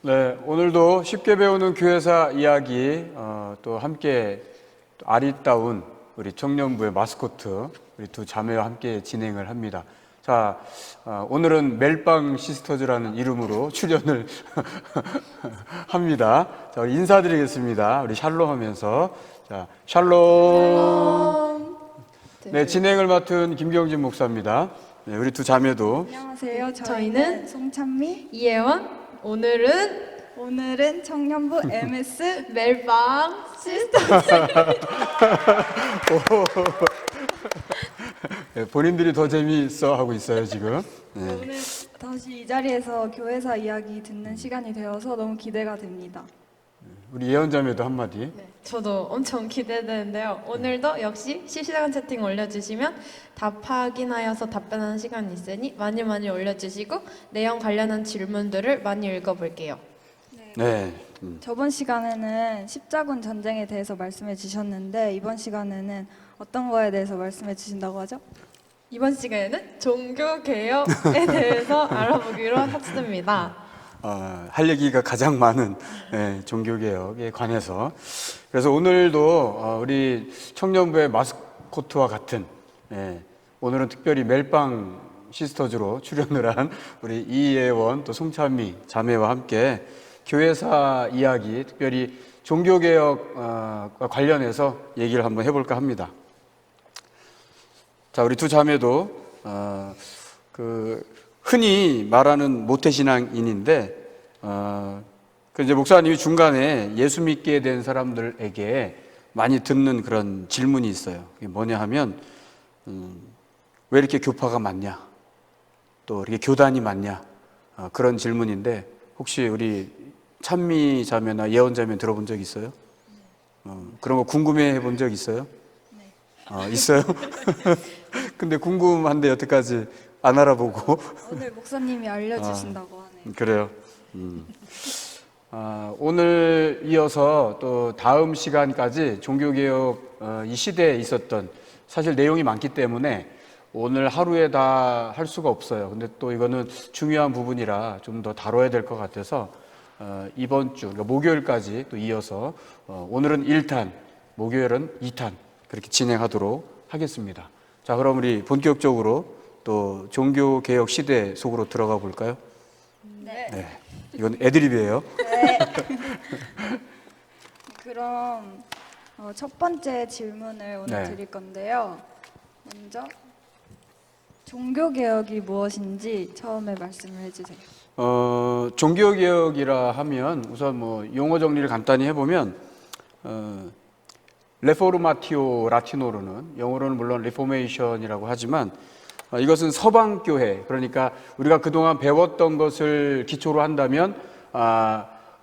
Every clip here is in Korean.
네, 오늘도 쉽게 배우는 교회사 이야기 또 함께 아리따운 우리 청년부의 마스코트 우리 두 자매와 함께 진행을 합니다. 자, 오늘은 멜빵 시스터즈라는 이름으로 출연을 합니다. 자, 우리 인사드리겠습니다. 우리 샬롬 하면서. 자, 샬롬. 네, 진행을 맡은 김경진 목사입니다. 네, 우리 두 자매도. 안녕하세요. 저희는 송찬미. 이혜원. 오늘은 청년부 MS 멜빵 시스터. 네, 본인들이 더 재미있어 하고 있어요, 지금. 네. 오늘 다시 이 자리에서 교회사 이야기 듣는 시간이 되어서 너무 기대가 됩니다. 우리 예언 자매도 한마디. 네, 저도 엄청 기대되는데요. 오늘도 역시 실시간 채팅 올려주시면 답 확인하여서 답변하는 시간이 있으니 많이 올려주시고 내용 관련한 질문들을 많이 읽어볼게요. 네. 저번 시간에는 십자군 전쟁에 대해서 말씀해 주셨는데 이번 시간에는 어떤 거에 대해서 말씀해 주신다고 하죠? 이번 시간에는 종교 개혁에 대해서 알아보기로 했습니다. 할 얘기가 가장 많은 종교개혁에 관해서. 그래서 오늘도 우리 청년부의 마스코트와 같은 오늘은 특별히 멜빵 시스터즈로 출연을 한 우리 이예원 또 송찬미 자매와 함께 교회사 이야기, 특별히 종교개혁과 관련해서 얘기를 한번 해볼까 합니다. 자, 우리 두 자매도 흔히 말하는 모태신앙인인데 이제 목사님이 중간에 예수 믿게 된 사람들에게 많이 듣는 그런 질문이 있어요. 그게 뭐냐 하면 왜 이렇게 교파가 많냐, 또 이렇게 교단이 많냐, 그런 질문인데 혹시 우리 찬미 자매나 예언 자매 들어본 적 있어요? 그런 거 궁금해 본 적 있어요? 네. 있어요? 근데 궁금한데 여태까지 안 알아보고 오늘 목사님이 알려주신다고 하네요. 그래요. 오늘 이어서 또 다음 시간까지 종교개혁 이 시대에 있었던 사실 내용이 많기 때문에 오늘 하루에 다 할 수가 없어요. 근데 또 이거는 중요한 부분이라 좀 더 다뤄야 될 것 같아서 이번 주 그러니까 목요일까지 또 이어서 오늘은 1탄, 목요일은 2탄 그렇게 진행하도록 하겠습니다. 자, 그럼 우리 본격적으로 또 종교개혁 시대 속으로 들어가 볼까요? 네. 이건 애드립이에요. 네. 그럼 첫 번째 질문을 오늘 드릴 건데요. 먼저 종교개혁이 무엇인지 처음에 말씀을 해주세요. 종교개혁이라 하면 우선 뭐 용어 정리를 간단히 해보면 레포르마티오 라티노로는 영어로는 물론 리포메이션이라고 하지만 이것은 서방교회, 그러니까 우리가 그동안 배웠던 것을 기초로 한다면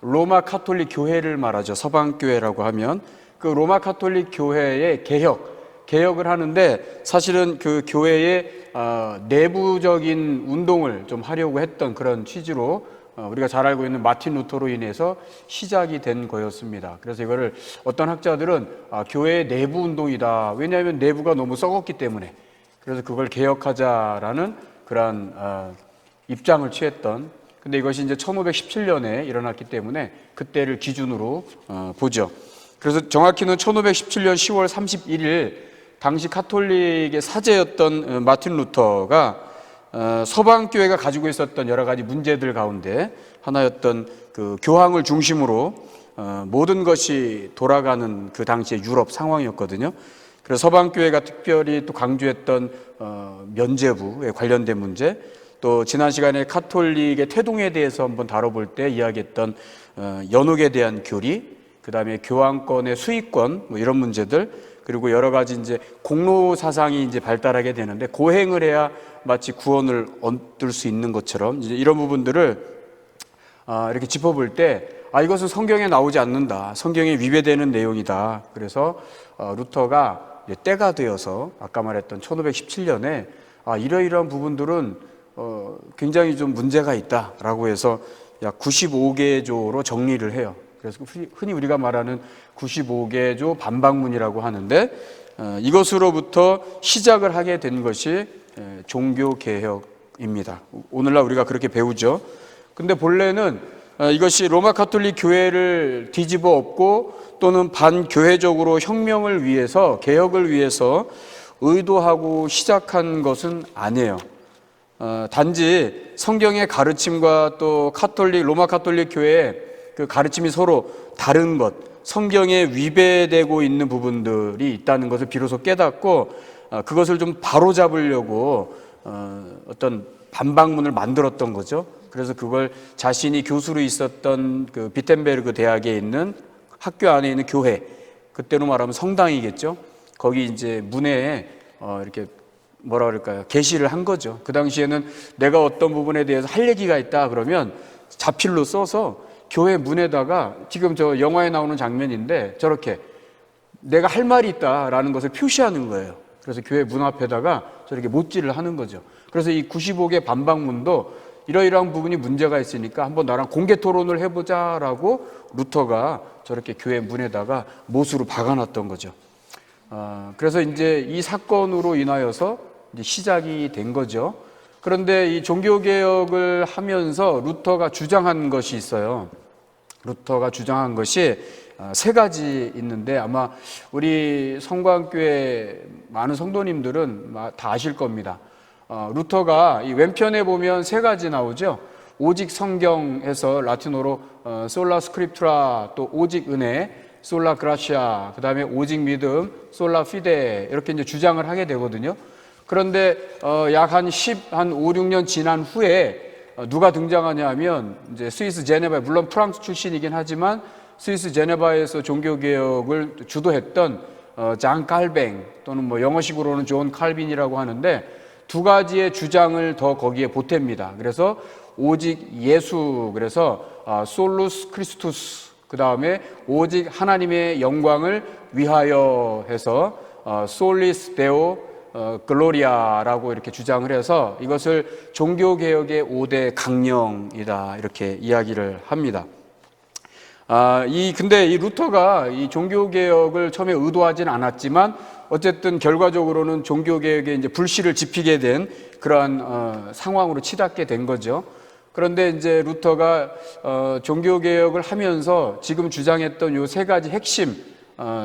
로마 카톨릭 교회를 말하죠. 서방교회라고 하면 그 로마 카톨릭 교회의 개혁을 하는데 사실은 그 교회의 내부적인 운동을 좀 하려고 했던 그런 취지로 우리가 잘 알고 있는 마틴 루터로 인해서 시작이 된 거였습니다. 그래서 이거를 어떤 학자들은 교회의 내부 운동이다. 왜냐하면 내부가 너무 썩었기 때문에. 그래서 그걸 개혁하자라는 그러한 입장을 취했던. 근데 이것이 이제 1517년에 일어났기 때문에 그때를 기준으로 보죠. 그래서 정확히는 1517년 10월 31일 당시 카톨릭의 사제였던 마틴 루터가 서방교회가 가지고 있었던 여러 가지 문제들 가운데 하나였던 그 교황을 중심으로 모든 것이 돌아가는 그 당시의 유럽 상황이었거든요. 그래서 서방교회가 특별히 또 강조했던 면죄부에 관련된 문제, 또 지난 시간에 카톨릭의 태동에 대해서 한번 다뤄볼 때 이야기했던 연옥에 대한 교리, 그 다음에 교황권의 수익권, 뭐 이런 문제들, 그리고 여러 가지 이제 공로 사상이 이제 발달하게 되는데 고행을 해야 마치 구원을 얻을 수 있는 것처럼 이제 이런 부분들을 이렇게 짚어볼 때 이것은 성경에 나오지 않는다. 성경에 위배되는 내용이다. 그래서 루터가 이제 때가 되어서 아까 말했던 1517년에 이러이러한 부분들은 굉장히 좀 문제가 있다라고 해서 약 95개조로 정리를 해요. 그래서 흔히 우리가 말하는 95개조 반박문이라고 하는데 이것으로부터 시작을 하게 된 것이 종교개혁입니다. 오늘날 우리가 그렇게 배우죠. 근데 본래는 이것이 로마 가톨릭 교회를 뒤집어 엎고 또는 반교회적으로 혁명을 위해서, 개혁을 위해서 의도하고 시작한 것은 아니에요. 단지 성경의 가르침과 또 로마 가톨릭 교회의 그 가르침이 서로 다른 것, 성경에 위배되고 있는 부분들이 있다는 것을 비로소 깨닫고 그것을 좀 바로잡으려고 어떤 반박문을 만들었던 거죠. 그래서 그걸 자신이 교수로 있었던 그 비텐베르그 대학에 있는 학교 안에 있는 교회, 그때로 말하면 성당이겠죠. 거기 이제 문에 이렇게 뭐라 그럴까요? 게시를 한 거죠. 그 당시에는 내가 어떤 부분에 대해서 할 얘기가 있다 그러면 자필로 써서 교회 문에다가, 지금 저 영화에 나오는 장면인데 저렇게 내가 할 말이 있다라는 것을 표시하는 거예요. 그래서 교회 문 앞에다가 저렇게 못질을 하는 거죠. 그래서 이 95개 반박문도 이러이러한 부분이 문제가 있으니까 한번 나랑 공개 토론을 해보자라고 루터가 저렇게 교회 문에다가 못으로 박아놨던 거죠. 그래서 이제 이 사건으로 인하여서 이제 시작이 된 거죠. 그런데 이 종교개혁을 하면서 루터가 주장한 것이 있어요. 루터가 주장한 것이 세 가지 있는데 아마 우리 성광교회 많은 성도님들은 다 아실 겁니다. 루터가 이 왼편에 보면 세 가지 나오죠. 오직 성경에서 라틴어로 솔라 스크립투라, 또 오직 은혜, 솔라 그라시아, 그 다음에 오직 믿음, 솔라 피데, 이렇게 이제 주장을 하게 되거든요. 그런데 약 한 5, 6년 지난 후에 누가 등장하냐 하면 이제 스위스 제네바, 물론 프랑스 출신이긴 하지만 스위스 제네바에서 종교개혁을 주도했던 장 칼뱅, 또는 뭐 영어식으로는 존 칼빈이라고 하는데 두 가지의 주장을 더 거기에 보탭니다. 그래서 오직 예수, 그래서 솔루스 크리스투스, 그 다음에 오직 하나님의 영광을 위하여 해서 솔리스 데오 글로리아라고 이렇게 주장을 해서 이것을 종교개혁의 5대 강령이다, 이렇게 이야기를 합니다. 근데 이 루터가 이 종교개혁을 처음에 의도하진 않았지만 어쨌든 결과적으로는 종교개혁에 이제 불씨를 지피게 된 그러한 상황으로 치닫게 된 거죠. 그런데 이제 루터가 종교개혁을 하면서 지금 주장했던 요 세 가지 핵심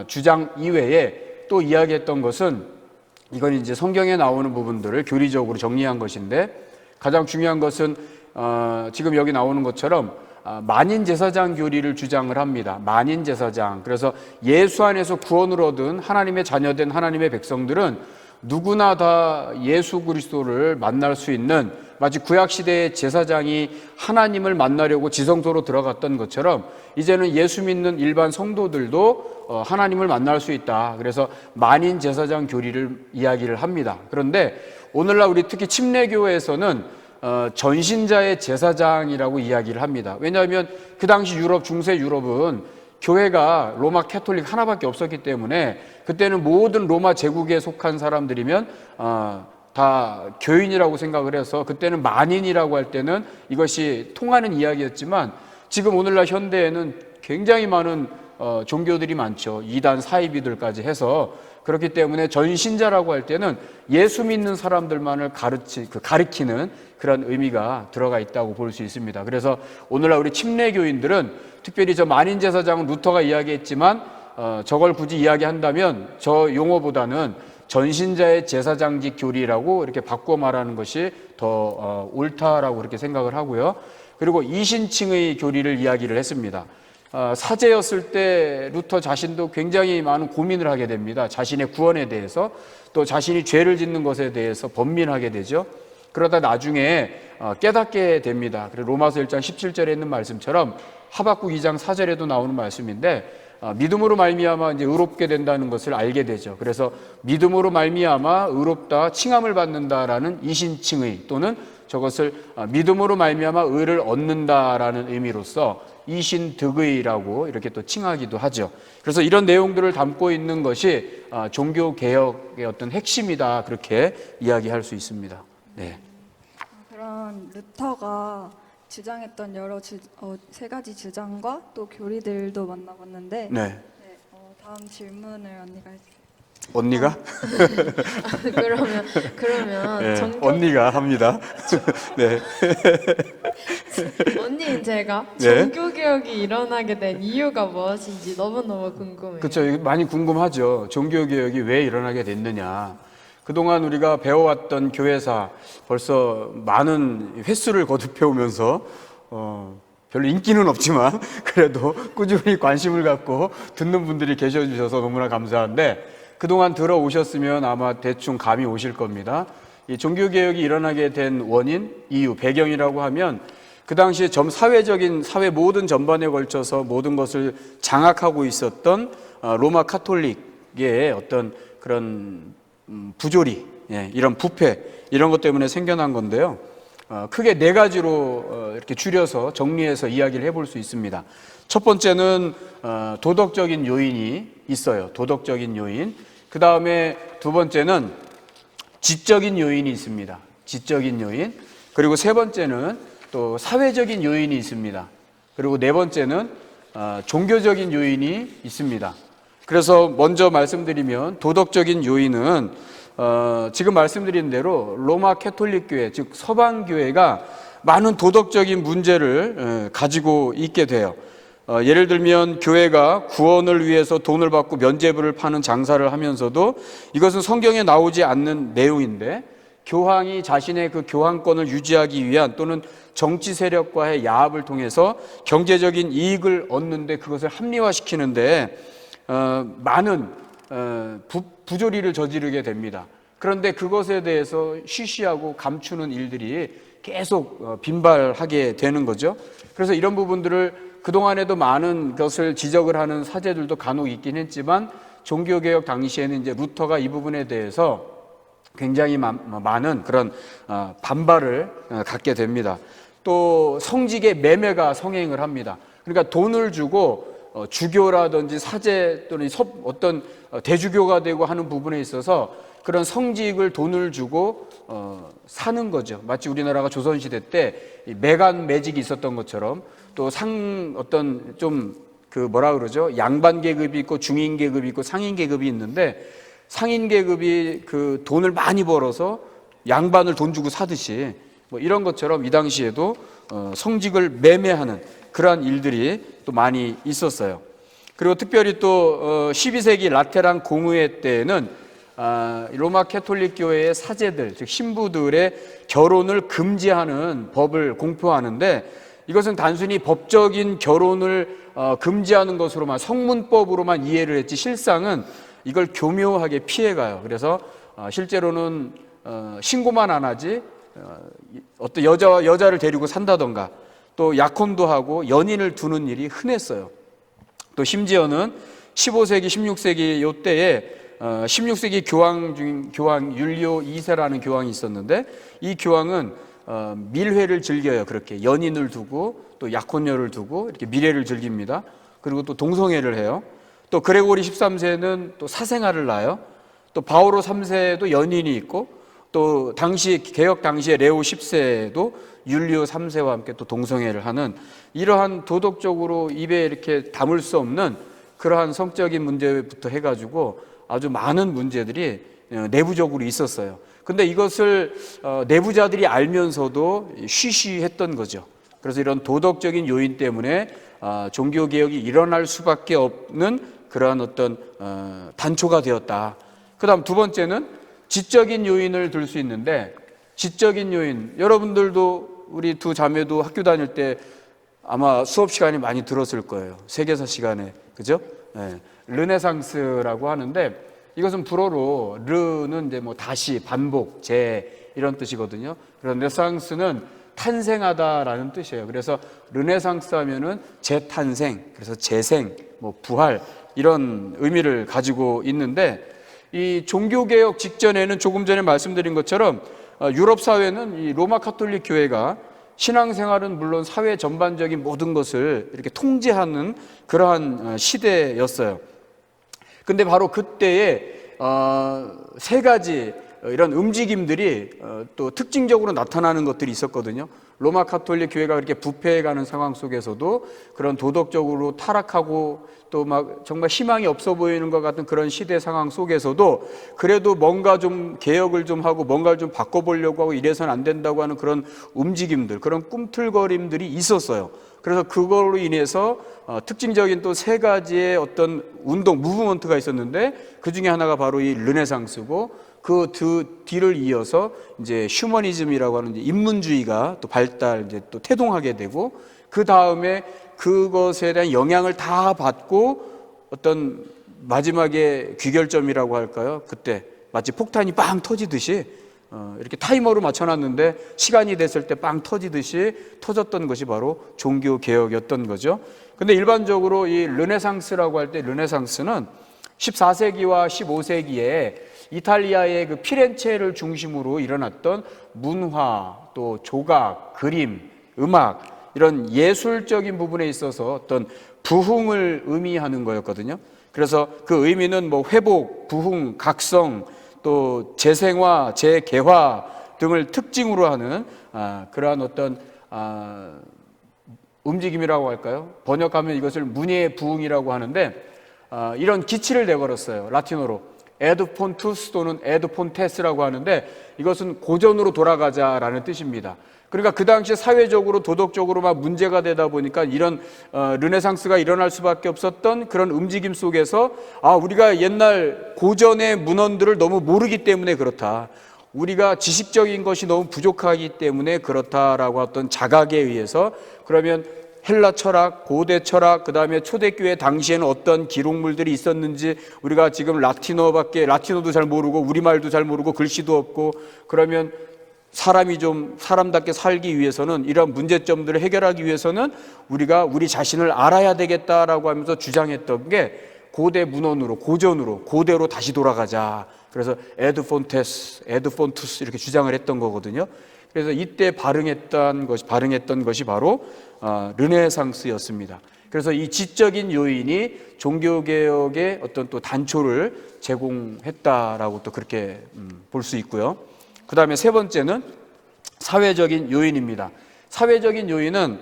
주장 이외에 또 이야기했던 것은, 이건 이제 성경에 나오는 부분들을 교리적으로 정리한 것인데, 가장 중요한 것은 지금 여기 나오는 것처럼 만인 제사장 교리를 주장을 합니다. 만인 제사장. 그래서 예수 안에서 구원을 얻은 하나님의 자녀된 하나님의 백성들은 누구나 다 예수 그리스도를 만날 수 있는, 마치 구약 시대의 제사장이 하나님을 만나려고 지성소로 들어갔던 것처럼 이제는 예수 믿는 일반 성도들도 하나님을 만날 수 있다. 그래서 만인 제사장 교리를 이야기를 합니다. 그런데 오늘날 우리 특히 침례교회에서는 전신자의 제사장이라고 이야기를 합니다. 왜냐하면 그 당시 중세 유럽은 교회가 로마 캐톨릭 하나밖에 없었기 때문에 그때는 모든 로마 제국에 속한 사람들이면 다 교인이라고 생각을 해서 그때는 만인이라고 할 때는 이것이 통하는 이야기였지만, 지금 오늘날 현대에는 굉장히 많은 종교들이 많죠. 이단 사이비들까지 해서. 그렇기 때문에 전신자라고 할 때는 예수 믿는 사람들만을 가리키는 그런 의미가 들어가 있다고 볼 수 있습니다. 그래서 오늘날 우리 침례교인들은, 특별히 저 만인제사장은 루터가 이야기했지만 저걸 굳이 이야기한다면 저 용어보다는 전신자의 제사장직 교리라고 이렇게 바꿔 말하는 것이 더 옳다라고 그렇게 생각을 하고요. 그리고 이신칭의 교리를 이야기를 했습니다. 사제였을 때 루터 자신도 굉장히 많은 고민을 하게 됩니다. 자신의 구원에 대해서, 또 자신이 죄를 짓는 것에 대해서 번민하게 되죠. 그러다 나중에 깨닫게 됩니다. 그래서 로마서 1장 17절에 있는 말씀처럼 하박국 2장 4절에도 나오는 말씀인데, 믿음으로 말미암아 이제 의롭게 된다는 것을 알게 되죠. 그래서 믿음으로 말미암아 의롭다, 칭함을 받는다라는 이신칭의, 또는 저것을 믿음으로 말미암아 의를 얻는다라는 의미로서 이신득의라고 이렇게 또 칭하기도 하죠. 그래서 이런 내용들을 담고 있는 것이 종교개혁의 어떤 핵심이다, 그렇게 이야기할 수 있습니다. 네. 그런 루터가 주장했던 세 가지 주장과 또 교리들도 만나봤는데, 네. 다음 질문을 언니가 해주세요. 언니가? 그러면 네, 정교 언니가 합니다. 네. 언니인 제가 네. 종교 개혁이 일어나게 된 이유가 무엇인지 너무너무 궁금해요. 그렇죠. 이거 많이 궁금하죠. 종교개혁이 왜 일어나게 됐느냐. 그동안 우리가 배워왔던 교회사 벌써 많은 횟수를 거듭해오면서 별로 인기는 없지만 그래도 꾸준히 관심을 갖고 듣는 분들이 계셔주셔서 너무나 감사한데 그동안 들어오셨으면 아마 대충 감이 오실 겁니다. 이 종교개혁이 일어나게 된 원인, 이유, 배경이라고 하면 그 당시에 사회 모든 전반에 걸쳐서 모든 것을 장악하고 있었던 로마 카톨릭의 어떤 그런 부조리, 이런 부패, 이런 것 때문에 생겨난 건데요. 크게 네 가지로 이렇게 줄여서 정리해서 이야기를 해볼 수 있습니다. 첫 번째는 도덕적인 요인이 있어요. 도덕적인 요인. 그 다음에 두 번째는 지적인 요인이 있습니다. 지적인 요인. 그리고 세 번째는 또 사회적인 요인이 있습니다. 그리고 네 번째는 종교적인 요인이 있습니다. 그래서 먼저 말씀드리면 도덕적인 요인은 지금 말씀드린 대로 로마 캐톨릭 교회, 즉 서방 교회가 많은 도덕적인 문제를 가지고 있게 돼요. 예를 들면 교회가 구원을 위해서 돈을 받고 면죄부를 파는 장사를 하면서도 이것은 성경에 나오지 않는 내용인데 교황이 자신의 그 교황권을 유지하기 위한 또는 정치 세력과의 야합을 통해서 경제적인 이익을 얻는데 그것을 합리화시키는데 많은 부조리를 저지르게 됩니다. 그런데 그것에 대해서 쉬쉬하고 감추는 일들이 계속 빈발하게 되는 거죠. 그래서 이런 부분들을 그동안에도 많은 것을 지적을 하는 사제들도 간혹 있긴 했지만 종교개혁 당시에는 이제 루터가 이 부분에 대해서 굉장히 많은 그런 반발을 갖게 됩니다. 또 성직의 매매가 성행을 합니다. 그러니까 돈을 주고 주교라든지 사제 또는 어떤 대주교가 되고 하는 부분에 있어서 그런 성직을 돈을 주고 사는 거죠. 마치 우리나라가 조선시대 때 매간 매직이 있었던 것처럼 또 어떤 좀 뭐라 그러죠? 양반 계급이 있고 중인 계급이 있고 상인 계급이 있는데 상인 계급이 그 돈을 많이 벌어서 양반을 돈 주고 사듯이 뭐 이런 것처럼 이 당시에도 성직을 매매하는 그러한 일들이 또 많이 있었어요. 그리고 특별히 또 12세기 라테란 공의회 때에는 로마 캐톨릭 교회의 사제들, 즉 신부들의 결혼을 금지하는 법을 공표하는데 이것은 단순히 법적인 결혼을 금지하는 것으로만 성문법으로만 이해를 했지 실상은 이걸 교묘하게 피해가요. 그래서 실제로는 신고만 안 하지 어떤 여자를 데리고 산다던가 또 약혼도 하고 연인을 두는 일이 흔했어요. 또 심지어는 15세기, 16세기 요때에 16세기 교황 율리오 2세라는 교황이 있었는데 이 교황은 밀회를 즐겨요. 그렇게 연인을 두고 또 약혼녀를 두고 이렇게 밀회를 즐깁니다. 그리고 또 동성애를 해요. 또 그레고리 13세는 또 사생아를 낳아요. 또 바오로 3세도 연인이 있고 또 개혁 당시에 레오 10세도 율리오 3세와 함께 또 동성애를 하는 이러한 도덕적으로 입에 이렇게 담을 수 없는 그러한 성적인 문제부터 해가지고 아주 많은 문제들이 내부적으로 있었어요. 근데 이것을 내부자들이 알면서도 쉬쉬했던 거죠. 그래서 이런 도덕적인 요인 때문에 종교개혁이 일어날 수밖에 없는 그러한 어떤 단초가 되었다. 그 다음 두 번째는 지적인 요인을 들 수 있는데 지적인 요인, 여러분들도 우리 두 자매도 학교 다닐 때 아마 수업 시간에 많이 들었을 거예요. 세계사 시간에. 그죠? 네. 르네상스라고 하는데 이것은 불어로 르는 이제 뭐 다시, 반복, 재 이런 뜻이거든요. 그래서 르네상스는 탄생하다라는 뜻이에요. 그래서 르네상스 하면은 재탄생, 그래서 재생, 뭐 부활 이런 의미를 가지고 있는데 이 종교개혁 직전에는 조금 전에 말씀드린 것처럼 유럽 사회는 이 로마 카톨릭 교회가 신앙생활은 물론 사회 전반적인 모든 것을 이렇게 통제하는 그러한 시대였어요. 근데 바로 그때에 세 가지 이런 움직임들이 또 특징적으로 나타나는 것들이 있었거든요. 로마 가톨릭 교회가 그렇게 부패해가는 상황 속에서도 그런 도덕적으로 타락하고 또 막 정말 희망이 없어 보이는 것 같은 그런 시대 상황 속에서도 그래도 뭔가 좀 개혁을 좀 하고 뭔가를 좀 바꿔보려고 하고 이래서는 안 된다고 하는 그런 움직임들, 그런 꿈틀거림들이 있었어요. 그래서 그걸로 인해서 특징적인 또 세 가지의 어떤 운동, 무브먼트가 있었는데 그 중에 하나가 바로 이 르네상스고 그 뒤를 이어서 이제 휴머니즘이라고 하는 이제 인문주의가 또 발달, 이제 또 태동하게 되고 그 다음에 그것에 대한 영향을 다 받고 어떤 마지막에 귀결점이라고 할까요? 그때 마치 폭탄이 빵 터지듯이 이렇게 타이머로 맞춰놨는데 시간이 됐을 때 빵 터지듯이 터졌던 것이 바로 종교 개혁이었던 거죠. 근데 일반적으로 이 르네상스라고 할 때 르네상스는 14세기와 15세기에 이탈리아의 그 피렌체를 중심으로 일어났던 문화, 또 조각, 그림, 음악 이런 예술적인 부분에 있어서 어떤 부흥을 의미하는 거였거든요. 그래서 그 의미는 뭐 회복, 부흥, 각성, 또 재생화, 재개화 등을 특징으로 하는 그러한 어떤 움직임이라고 할까요? 번역하면 이것을 문예의 부흥이라고 하는데 이런 기치를 내걸었어요. 라틴어로 에드폰투스 또는 에드폰테스라고 하는데 이것은 고전으로 돌아가자라는 뜻입니다. 그러니까 그 당시에 사회적으로 도덕적으로 막 문제가 되다 보니까 이런 르네상스가 일어날 수밖에 없었던 그런 움직임 속에서 우리가 옛날 고전의 문헌들을 너무 모르기 때문에 그렇다. 우리가 지식적인 것이 너무 부족하기 때문에 그렇다라고 어떤 자각에 의해서 그러면 헬라 철학, 고대 철학, 그 다음에 초대교회 당시에는 어떤 기록물들이 있었는지 우리가 지금 라틴어도 잘 모르고 우리말도 잘 모르고 글씨도 없고 그러면 사람이 좀 사람답게 살기 위해서는 이런 문제점들을 해결하기 위해서는 우리가 우리 자신을 알아야 되겠다라고 하면서 주장했던 게 고대 문헌으로 고전으로 고대로 다시 돌아가자. 그래서 에드폰투스 이렇게 주장을 했던 거거든요. 그래서 이때 발흥했던 것이 바로 르네상스였습니다. 그래서 이 지적인 요인이 종교개혁의 어떤 또 단초를 제공했다라고 또 그렇게 볼 수 있고요. 그 다음에 세 번째는 사회적인 요인입니다. 사회적인 요인은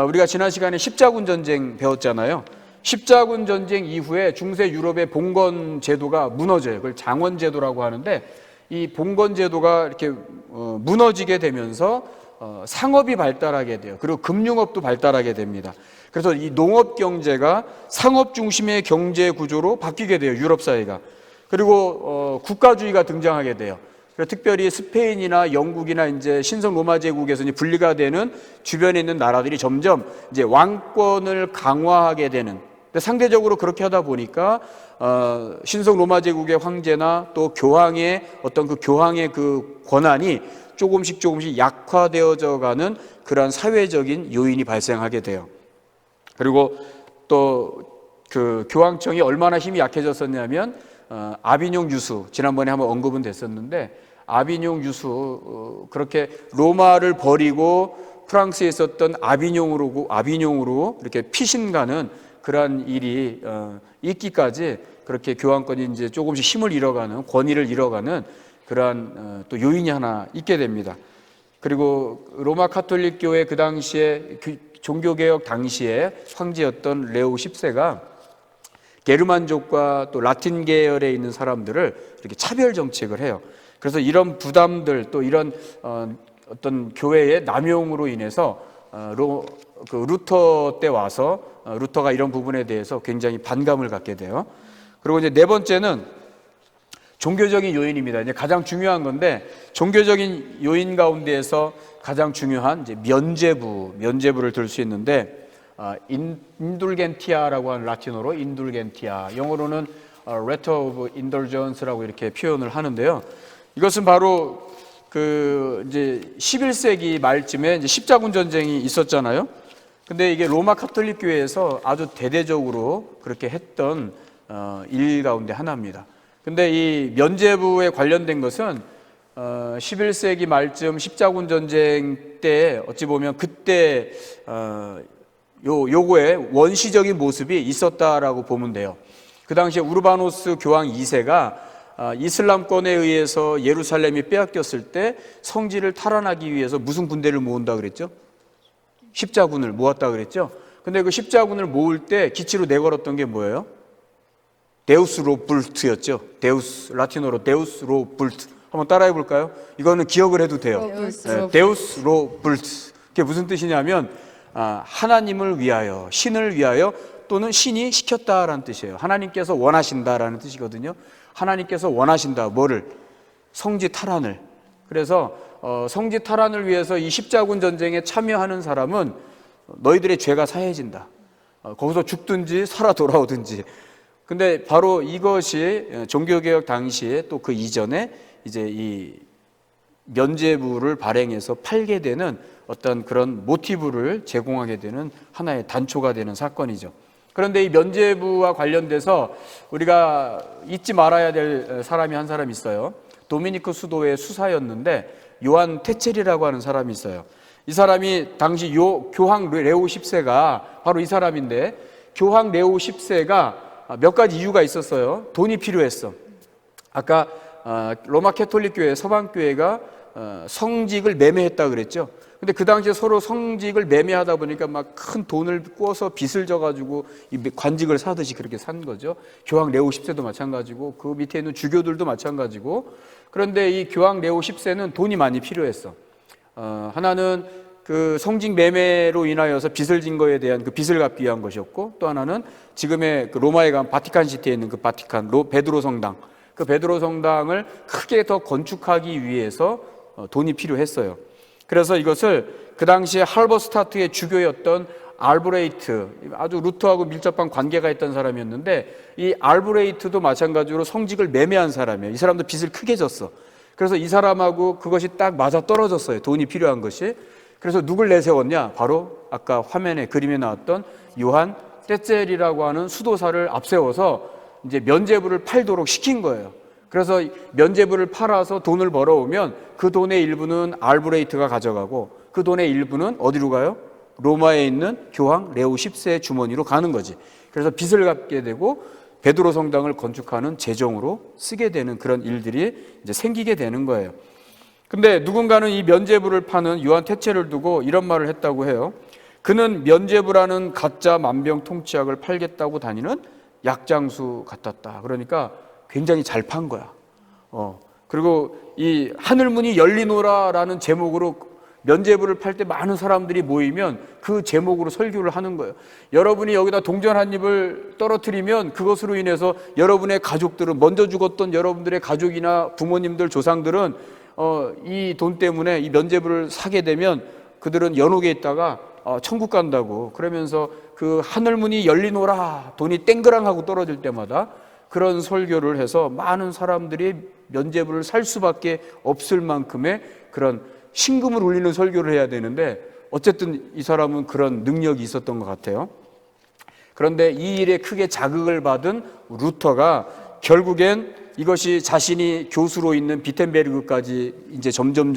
우리가 지난 시간에 십자군 전쟁 배웠잖아요. 십자군 전쟁 이후에 중세 유럽의 봉건 제도가 무너져요. 그걸 장원 제도라고 하는데 이 봉건 제도가 이렇게 무너지게 되면서 상업이 발달하게 돼요. 그리고 금융업도 발달하게 됩니다. 그래서 이 농업 경제가 상업 중심의 경제 구조로 바뀌게 돼요. 유럽 사회가. 그리고 국가주의가 등장하게 돼요. 특별히 스페인이나 영국이나 이제 신성 로마 제국에서 이제 분리가 되는 주변에 있는 나라들이 점점 이제 왕권을 강화하게 되는. 근데 상대적으로 그렇게 하다 보니까 신성 로마 제국의 황제나 또 교황의 어떤 그 교황의 그 권한이 조금씩 약화되어져 가는 그러한 사회적인 요인이 발생하게 돼요. 그리고 또 그 교황청이 얼마나 힘이 약해졌었냐면 아비뇽 유수 지난번에 한번 언급은 됐었는데 아비뇽 유수 그렇게 로마를 버리고 프랑스에 있었던 아비뇽으로 이렇게 피신가는 그러한 일이 있기까지 그렇게 교황권이 이제 조금씩 힘을 잃어가는 권위를 잃어가는 그러한 또 요인이 하나 있게 됩니다. 그리고 로마 가톨릭 교회 그 당시에 종교개혁 당시에 황제였던 레오 10세가 게르만족과 또 라틴 계열에 있는 사람들을 이렇게 차별 정책을 해요. 그래서 이런 부담들 또 이런 어떤 교회의 남용으로 인해서 루터 때 와서 루터가 이런 부분에 대해서 굉장히 반감을 갖게 돼요. 그리고 이제 네 번째는 종교적인 요인입니다. 이제 가장 중요한 건데 종교적인 요인 가운데에서 가장 중요한 이제 면죄부를 들 수 있는데 인둘겐티아라고 하는 라틴어로 인둘겐티아, 영어로는 letter of indulgence라고 이렇게 표현을 하는데요. 이것은 바로 그 이제 11세기 말쯤에 이제 십자군 전쟁이 있었잖아요. 근데 이게 로마 가톨릭 교회에서 아주 대대적으로 그렇게 했던 일 가운데 하나입니다. 근데 이 면죄부에 관련된 것은 11세기 말쯤 십자군 전쟁 때 어찌 보면 그때 요거의 원시적인 모습이 있었다라고 보면 돼요. 그 당시에 우르바노스 교황 2세가 이슬람권에 의해서 예루살렘이 빼앗겼을 때 성지를 탈환하기 위해서 무슨 군대를 모은다 그랬죠? 십자군을 모았다 그랬죠? 근데 그 십자군을 모을 때 기치로 내걸었던 게 뭐예요? 데우스 로불트였죠. 데우스, 라틴어로 데우스 로불트. 한번 따라해 볼까요? 이거는 기억을 해도 돼요. 데우스 로불트. 그게 무슨 뜻이냐면 하나님을 위하여, 신을 위하여, 또는 신이 시켰다라는 뜻이에요. 하나님께서 원하신다라는 뜻이거든요. 하나님께서 원하신다. 뭐를? 성지 탈환을. 그래서 성지 탈환을 위해서 이 십자군 전쟁에 참여하는 사람은 너희들의 죄가 사해진다. 거기서 죽든지 살아 돌아오든지. 근데 바로 이것이 종교개혁 당시에 또 그 이전에 이제 이 면죄부를 발행해서 팔게 되는 어떤 그런 모티브를 제공하게 되는 하나의 단초가 되는 사건이죠. 그런데 이 면죄부와 관련돼서 우리가 잊지 말아야 될 사람이 한 사람 있어요. 도미니크 수도의 수사였는데 요한 테첼이라고 하는 사람이 있어요. 이 사람이 당시 교황 레오 10세가 바로 이 사람인데, 교황 레오 10세가 몇 가지 이유가 있었어요. 돈이 필요했어. 아까 로마 캐톨릭 교회, 서방 교회가 성직을 매매했다 그랬죠. 근데 그 당시에 서로 성직을 매매하다 보니까 막 큰 돈을 꿔서 빚을 져가지고 이 관직을 사듯이 그렇게 산 거죠. 교황 레오 10세도 마찬가지고 그 밑에 있는 주교들도 마찬가지고. 그런데 이 교황 레오 10세는 돈이 많이 필요했어. 하나는 그 성직 매매로 인하여서 빚을 진 거에 대한 그 빚을 갚기 위한 것이었고, 또 하나는 지금의 그 로마에 간 바티칸 시티에 있는 그 바티칸 베드로 성당, 그 베드로 성당을 크게 더 건축하기 위해서 돈이 필요했어요. 그래서 이것을 그 당시에 할버스타트의 주교였던 알브레이트, 아주 루터하고 밀접한 관계가 있던 사람이었는데, 이 알브레이트도 마찬가지로 성직을 매매한 사람이에요. 이 사람도 빚을 크게 졌어. 그래서 이 사람하고 그것이 딱 맞아 떨어졌어요. 돈이 필요한 것이. 그래서 누굴 내세웠냐? 바로 아까 화면에 그림에 나왔던 요한 떼첼이라고 하는 수도사를 앞세워서 이제 면죄부를 팔도록 시킨 거예요. 그래서 면죄부를 팔아서 돈을 벌어오면 그 돈의 일부는 알브레이트가 가져가고 그 돈의 일부는 어디로 가요? 로마에 있는 교황 레오 10세의 주머니로 가는 거지. 그래서 빚을 갚게 되고 베드로 성당을 건축하는 재정으로 쓰게 되는 그런 일들이 이제 생기게 되는 거예요. 근데 누군가는 이 면죄부를 파는 요한 테첼을 두고 이런 말을 했다고 해요. 그는 면죄부라는 가짜 만병통치약을 팔겠다고 다니는 약장수 같았다. 그러니까 굉장히 잘 판 거야. 그리고 이 하늘문이 열리노라라는 제목으로 면죄부를 팔 때 많은 사람들이 모이면 그 제목으로 설교를 하는 거예요. 여러분이 여기다 동전 한 입을 떨어뜨리면 그것으로 인해서 여러분의 가족들은, 먼저 죽었던 여러분들의 가족이나 부모님들, 조상들은 이 돈 때문에 이 면죄부를 사게 되면 그들은 연옥에 있다가 천국 간다고, 그러면서 그 하늘문이 열리노라, 돈이 땡그랑하고 떨어질 때마다 그런 설교를 해서 많은 사람들이 면죄부를 살 수밖에 없을 만큼의 그런 신금을 울리는 설교를 해야 되는데, 어쨌든 이 사람은 그런 능력이 있었던 것 같아요. 그런데 이 일에 크게 자극을 받은 루터가 결국엔 이것이 자신이 교수로 있는 비텐베르그까지 이제 점점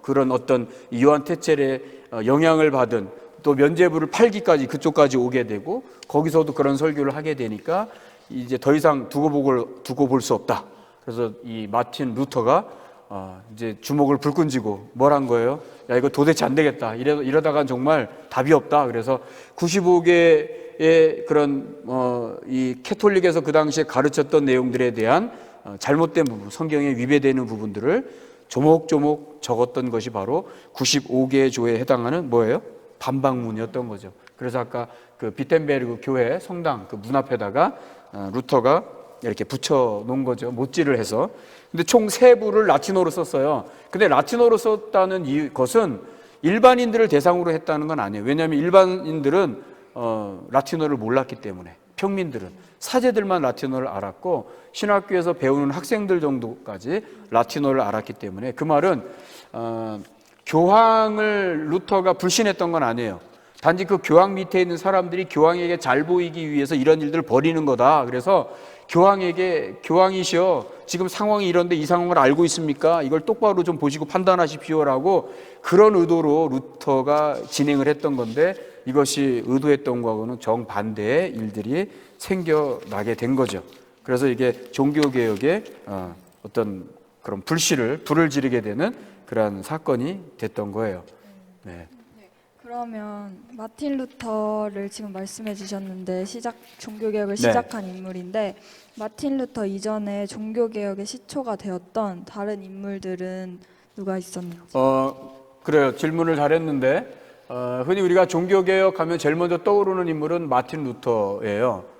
그런 어떤 요한 테첼의 영향을 받은, 또 면죄부를 팔기까지 그쪽까지 오게 되고, 거기서도 그런 설교를 하게 되니까 이제 더 이상 두고 볼 수 없다. 그래서 이 마틴 루터가 이제 주먹을 불끈 쥐고 뭘 한 거예요? 야, 이거 도대체 안 되겠다. 이러다간 정말 답이 없다. 그래서 95개의 그런 이 캐톨릭에서 그 당시에 가르쳤던 내용들에 대한 잘못된 부분, 성경에 위배되는 부분들을 조목조목 적었던 것이 바로 95개의 조에 해당하는 뭐예요? 반박문이었던 거죠. 그래서 아까 그 비텐베르그 교회 성당 그 문 앞에다가 루터가 이렇게 붙여 놓은 거죠. 못질을 해서. 근데 총 3부를 라틴어로 썼어요. 근데 라틴어로 썼다는 것은 일반인들을 대상으로 했다는 건 아니에요. 왜냐하면 일반인들은 라틴어를 몰랐기 때문에, 평민들은 사제들만 라틴어를 알았고 신학교에서 배우는 학생들 정도까지 라틴어를 알았기 때문에, 그 말은 교황을 루터가 불신했던 건 아니에요. 단지 그 교황 밑에 있는 사람들이 교황에게 잘 보이기 위해서 이런 일들을 벌이는 거다. 그래서 교황에게, 교황이시여 지금 상황이 이런데 이 상황을 알고 있습니까? 이걸 똑바로 좀 보시고 판단하십시오라고, 그런 의도로 루터가 진행을 했던 건데, 이것이 의도했던 거하고는 정반대의 일들이 생겨나게 된 거죠. 그래서 이게 종교개혁의 어떤 그런 불을 지르게 되는 그러한 사건이 됐던 거예요. 네. 그러면 마틴 루터를 지금 말씀해 주셨는데 종교개혁을 네. 시작한 인물인데 마틴 루터 이전에 종교개혁의 시초가 되었던 다른 인물들은 누가 있었는지. 그래요. 질문을 잘했는데 흔히 우리가 종교개혁하면 제일 먼저 떠오르는 인물은 마틴 루터예요.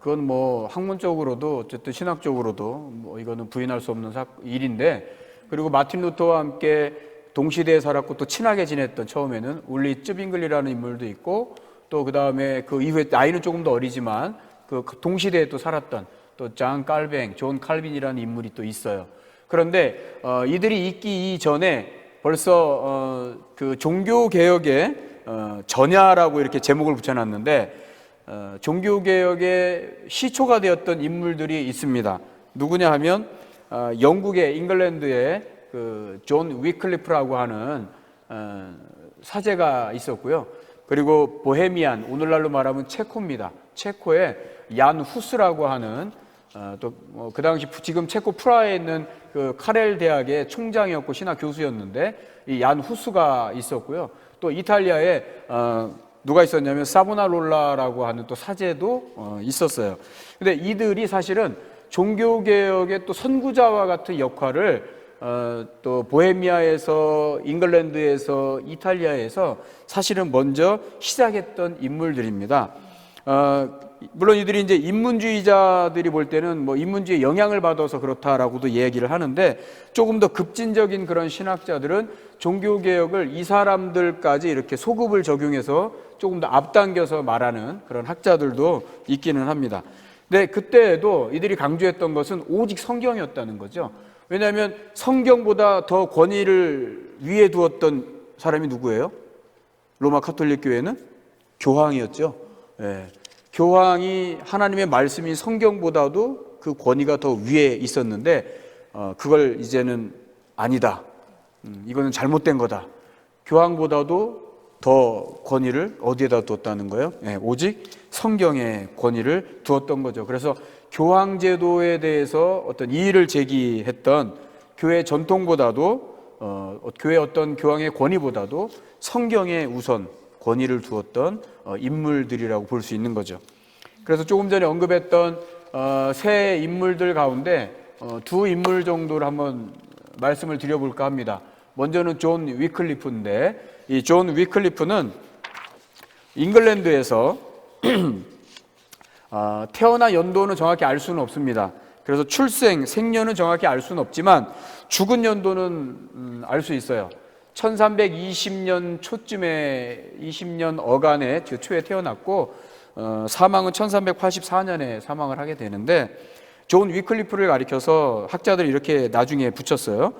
그건 뭐 학문적으로도 어쨌든 신학적으로도 뭐 이거는 부인할 수 없는 일인데, 그리고 마틴 루터와 함께 동시대에 살았고 또 친하게 지냈던 처음에는 울리 쯔빙글이라는 인물도 있고, 또 그 다음에 그 이후에 나이는 조금 더 어리지만 그 동시대에 또 살았던 또 존 칼빈이라는 인물이 또 있어요. 그런데 이들이 있기 이전에 벌써 그 종교개혁의 전야라고 이렇게 제목을 붙여놨는데, 종교개혁의 시초가 되었던 인물들이 있습니다. 누구냐 하면 영국의 잉글랜드의 그 존 위클리프라고 하는 사제가 있었고요. 그리고 보헤미안, 오늘날로 말하면 체코입니다. 체코의 얀 후스라고 하는 또 그 당시 지금 체코 프라하에 있는 그 카렐 대학의 총장이었고 신학 교수였는데 이 얀 후스가 있었고요. 또 이탈리아에 누가 있었냐면 사보나롤라라고 하는 또 사제도 있었어요. 근데 이들이 사실은 종교개혁의 또 선구자와 같은 역할을 또 보헤미아에서, 잉글랜드에서, 이탈리아에서 사실은 먼저 시작했던 인물들입니다. 물론 이들이 이제 인문주의자들이 볼 때는 뭐 인문주의의 영향을 받아서 그렇다라고도 얘기를 하는데, 조금 더 급진적인 그런 신학자들은 종교개혁을 이 사람들까지 이렇게 소급을 적용해서 조금 더 앞당겨서 말하는 그런 학자들도 있기는 합니다. 근데 그때에도 이들이 강조했던 것은 오직 성경이었다는 거죠. 왜냐하면 성경보다 더 권위를 위에 두었던 사람이 누구예요? 로마 카톨릭 교회는 교황이었죠. 예. 교황이 하나님의 말씀인 성경보다도 그 권위가 더 위에 있었는데 그걸 이제는 아니다. 이거는 잘못된 거다. 교황보다도 더 권위를 어디에다 두었다는 거예요? 예, 오직 성경에 권위를 두었던 거죠. 그래서 교황 제도에 대해서 어떤 이의를 제기했던 교회 전통보다도 교회 어떤 교황의 권위보다도 성경에 우선 권위를 두었던 인물들이라고 볼 수 있는 거죠. 그래서 조금 전에 언급했던 세 인물들 가운데 두 인물 정도를 한번 말씀을 드려볼까 합니다. 먼저는 존 위클리프인데, 이 존 위클리프는 잉글랜드에서 태어난 연도는 정확히 알 수는 없습니다. 그래서 생년은 정확히 알 수는 없지만 죽은 연도는 알 수 있어요. 1320년 초쯤에 20년 어간에 초에 태어났고 사망은 1384년에 사망을 하게 되는데, 존 위클리프를 가리켜서 학자들이 이렇게 나중에 붙였어요.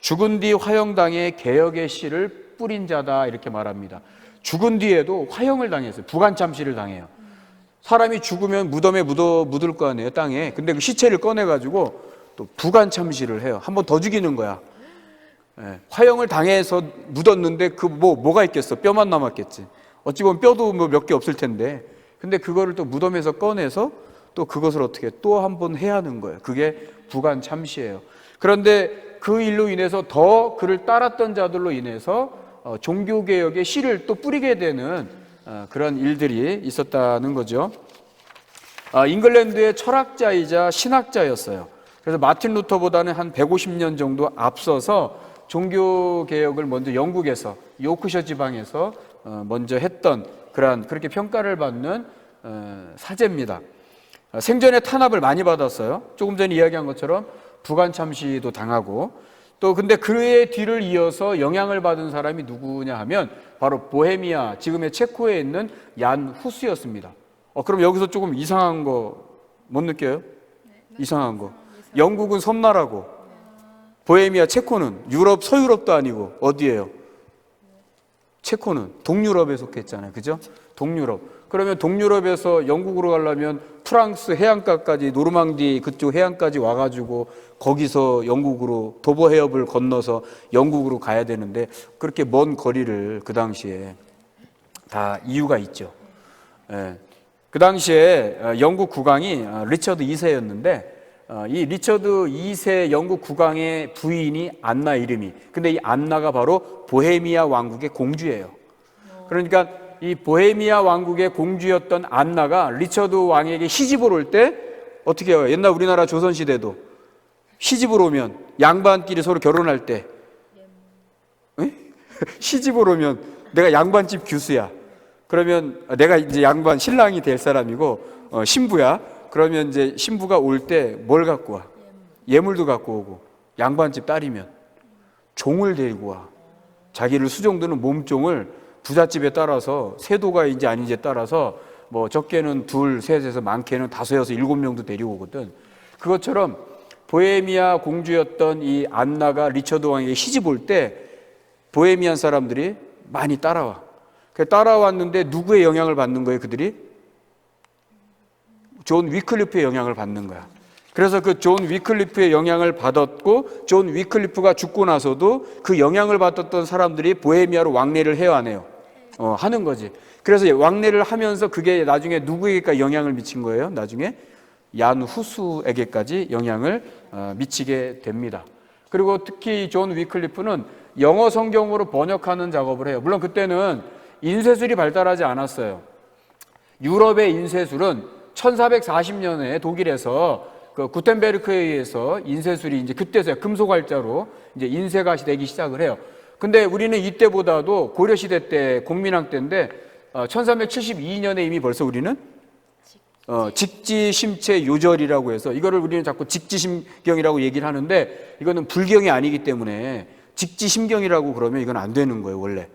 죽은 뒤 화형당해 개혁의 씨를 뿌린 자다, 이렇게 말합니다. 죽은 뒤에도 화형을 당했어요. 부관참시를 당해요. 사람이 죽으면 무덤에 묻을 거 아니에요, 땅에. 근데 그 시체를 꺼내가지고 또 부관참시를 해요. 한 번 더 죽이는 거야. 예, 화형을 당해서 묻었는데 뭐가 있겠어? 뼈만 남았겠지. 어찌 보면 뼈도 뭐 몇 개 없을 텐데. 근데 그거를 또 무덤에서 꺼내서 또 그것을 어떻게 또 한 번 해야 하는 거예요. 그게 부관참시예요. 그런데 그 일로 인해서 더 그를 따랐던 자들로 인해서 종교개혁의 씨를 또 뿌리게 되는 그런 일들이 있었다는 거죠. 잉글랜드의 철학자이자 신학자였어요. 그래서 마틴 루터보다는 한 150년 정도 앞서서 종교개혁을 먼저 영국에서, 요크셔 지방에서 먼저 했던 그렇게 평가를 받는 사제입니다. 생전에 탄압을 많이 받았어요. 조금 전에 이야기한 것처럼 부관참시도 당하고, 또 근데 그의 뒤를 이어서 영향을 받은 사람이 누구냐 하면 바로 보헤미아, 지금의 체코에 있는 얀 후스였습니다. 그럼 여기서 조금 이상한 거 못 느껴요? 이상한 거. 영국은 섬나라고, 보헤미아, 체코는 유럽, 서유럽도 아니고 어디예요? 체코는 동유럽에 속했잖아요. 그죠? 동유럽. 그러면 동유럽에서 영국으로 가려면 프랑스 해안가까지, 노르망디 그쪽 해안까지 와가지고 거기서 영국으로 도보 해협을 건너서 영국으로 가야 되는데, 그렇게 먼 거리를 그 당시에 다 이유가 있죠. 예. 그 당시에 영국 국왕이 리처드 2세였는데 이 리처드 2세 영국 국왕의 부인이 안나 이름이. 근데 이 안나가 바로 보헤미아 왕국의 공주예요. 그러니까 이 보헤미아 왕국의 공주였던 안나가 리처드 왕에게 시집을 올 때 어떻게 해요? 옛날 우리나라 조선시대도 시집을 오면 양반끼리 서로 결혼할 때 시집을 오면 내가 양반집 교수야. 그러면 내가 이제 양반 신랑이 될 사람이고 신부야. 그러면 이제 신부가 올 때 뭘 갖고 와? 예물도 갖고 오고, 양반집 딸이면 종을 데리고 와. 자기를 수종드는 몸종을 부잣집에 따라서 세도가인지 아닌지에 따라서 뭐 적게는 2, 3에서 많게는 5, 6, 7명도 데리고 오거든. 그것처럼 보헤미아 공주였던 이 안나가 리처드 왕에게 시집 올 때 보헤미안 사람들이 많이 따라와. 따라왔는데 누구의 영향을 받는 거예요, 그들이? 존 위클리프의 영향을 받는 거야. 그래서 그 존 위클리프의 영향을 받았고, 존 위클리프가 죽고 나서도 그 영향을 받았던 사람들이 보헤미아로 왕래를 해요, 안 해요? 하는 거지. 그래서 왕래를 하면서 그게 나중에 누구에게까지 영향을 미친 거예요? 나중에 얀 후스에게까지 영향을 미치게 됩니다. 그리고 특히 존 위클리프는 영어 성경으로 번역하는 작업을 해요. 물론 그때는 인쇄술이 발달하지 않았어요. 유럽의 인쇄술은 1440년에 독일에서 그 구텐베르크에 의해서 인쇄술이 이제 그때서야 금속활자로 이제 인쇄가 되기 시작을 해요. 근데 우리는 이때보다도 고려시대 때, 공민왕 때인데 1372년에 이미 벌써 우리는 직지심체 요절이라고 해서 이거를 우리는 자꾸 직지심경이라고 얘기를 하는데 이거는 불경이 아니기 때문에 직지심경이라고 그러면 이건 안 되는 거예요, 원래.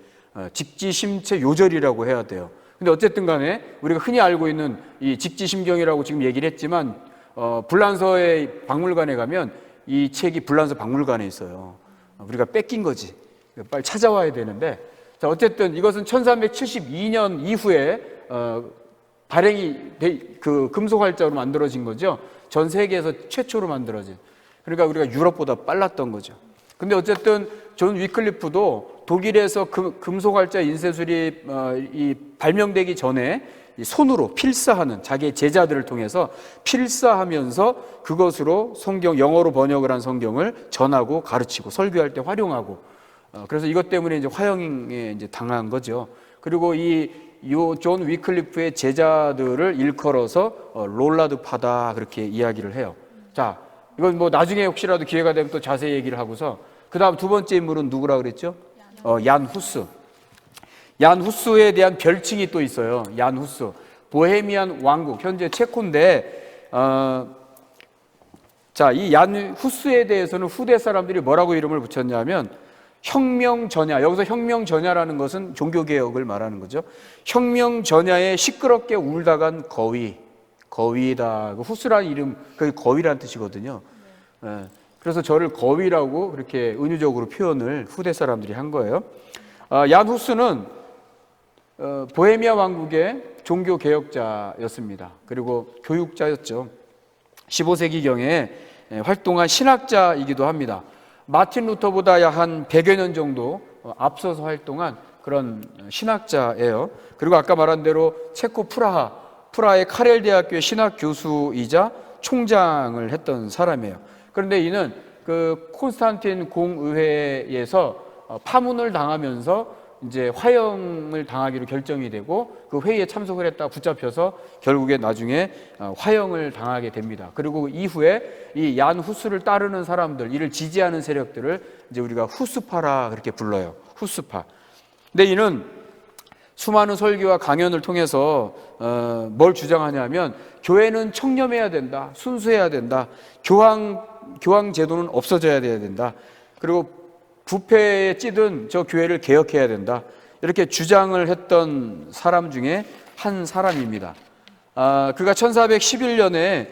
직지심체 요절이라고 해야 돼요. 근데 어쨌든 간에 우리가 흔히 알고 있는 이 직지심경이라고 지금 얘기를 했지만 불란서의 박물관에 가면 이 책이 불란서 박물관에 있어요. 우리가 뺏긴 거지. 빨리 찾아와야 되는데, 자, 어쨌든 이것은 1372년 이후에 발행이 그 금속활자로 만들어진 거죠. 전 세계에서 최초로 만들어진. 그러니까 우리가 유럽보다 빨랐던 거죠. 근데 어쨌든 존 위클리프도 독일에서 금속활자 인쇄술이 발명되기 전에 손으로 필사하는 자기의 제자들을 통해서 필사하면서 그것으로 성경, 영어로 번역을 한 성경을 전하고 가르치고 설교할 때 활용하고, 그래서 이것 때문에 이제 화형에 이제 당한 거죠. 그리고 존 위클리프의 제자들을 일컬어서 롤라드파다 그렇게 이야기를 해요. 자, 이건 뭐 나중에 혹시라도 기회가 되면 또 자세히 얘기를 하고서, 그 다음 두 번째 인물은 누구라 그랬죠? 얀 후스. 얀 후스에 대한 별칭이 또 있어요. 얀 후스. 보헤미안 왕국, 현재 체코인데, 자, 이 얀 후스에 대해서는 후대 사람들이 뭐라고 이름을 붙였냐면 혁명전야. 여기서 혁명전야라는 것은 종교개혁을 말하는 거죠. 혁명전야에 시끄럽게 울다간 거위다. 후스라는 이름, 그게 거위라는 뜻이거든요. 그래서 저를 거위라고 그렇게 은유적으로 표현을 후대 사람들이 한 거예요. 얀 후스는 보헤미아 왕국의 종교개혁자였습니다. 그리고 교육자였죠. 15세기경에 활동한 신학자이기도 합니다. 마틴 루터보다 약 한 100여 년 정도 앞서서 활동한 그런 신학자예요. 그리고 아까 말한 대로 체코 프라하의 카렐 대학교의 신학 교수이자 총장을 했던 사람이에요. 그런데 이는 그 콘스탄틴 공의회에서 파문을 당하면서 이제 화형을 당하기로 결정이 되고 그 회의에 참석을 했다가 붙잡혀서 결국에 나중에 화형을 당하게 됩니다. 그리고 이후에 이 얀 후스를 따르는 사람들, 이를 지지하는 세력들을 이제 우리가 후스파라 그렇게 불러요. 후스파. 근데 이는 수많은 설교와 강연을 통해서 뭘 주장하냐면 교회는 청렴해야 된다, 순수해야 된다, 교황 제도는 없어져야 된다, 그리고 부패에 찌든 저 교회를 개혁해야 된다, 이렇게 주장을 했던 사람 중에 한 사람입니다. 그가 1411년에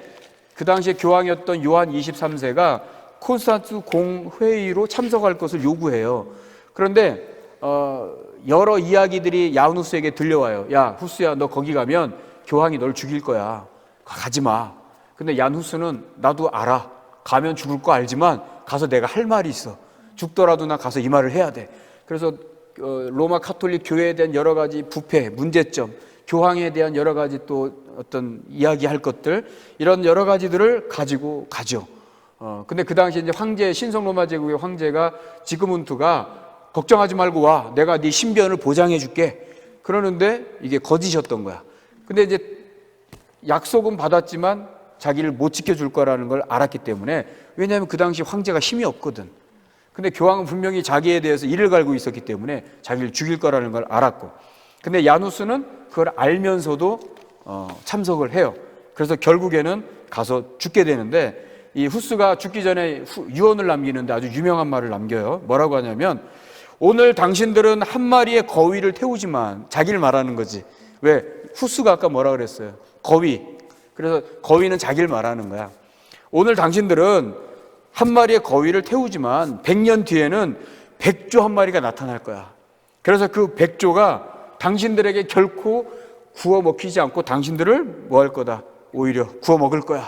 그 당시에 교황이었던 요한 23세가 콘스탄스 공회의로 참석할 것을 요구해요. 그런데 여러 이야기들이 얀 후스에게 들려와요. 야, 후스야, 너 거기 가면 교황이 널 죽일 거야. 가지 마. 근데 얀 후스는 나도 알아. 가면 죽을 거 알지만 가서 내가 할 말이 있어. 죽더라도 나 가서 이 말을 해야 돼. 그래서 로마 카톨릭 교회에 대한 여러 가지 부패, 문제점, 교황에 대한 여러 가지 또 어떤 이야기할 것들, 이런 여러 가지들을 가지고 가죠. 근데 그 당시 이제 황제, 신성 로마 제국의 황제가 지그문트가 걱정하지 말고 와, 내가 네 신변을 보장해 줄게. 그러는데 이게 거짓이었던 거야. 근데 이제 약속은 받았지만 자기를 못 지켜줄 거라는 걸 알았기 때문에, 왜냐하면 그 당시 황제가 힘이 없거든. 근데 교황은 분명히 자기에 대해서 이를 갈고 있었기 때문에 자기를 죽일 거라는 걸 알았고, 근데 야누스는 그걸 알면서도 참석을 해요. 그래서 결국에는 가서 죽게 되는데, 이 후스가 죽기 전에 유언을 남기는데 아주 유명한 말을 남겨요. 뭐라고 하냐면, 오늘 당신들은 한 마리의 거위를 태우지만, 자기를 말하는 거지. 왜? 후스가 아까 뭐라 그랬어요? 거위. 그래서 거위는 자기를 말하는 거야. 오늘 당신들은 한 마리의 거위를 태우지만 100년 뒤에는 백조 한 마리가 나타날 거야. 그래서 그 백조가 당신들에게 결코 구워 먹히지 않고 당신들을 뭐 할 거다? 오히려 구워 먹을 거야.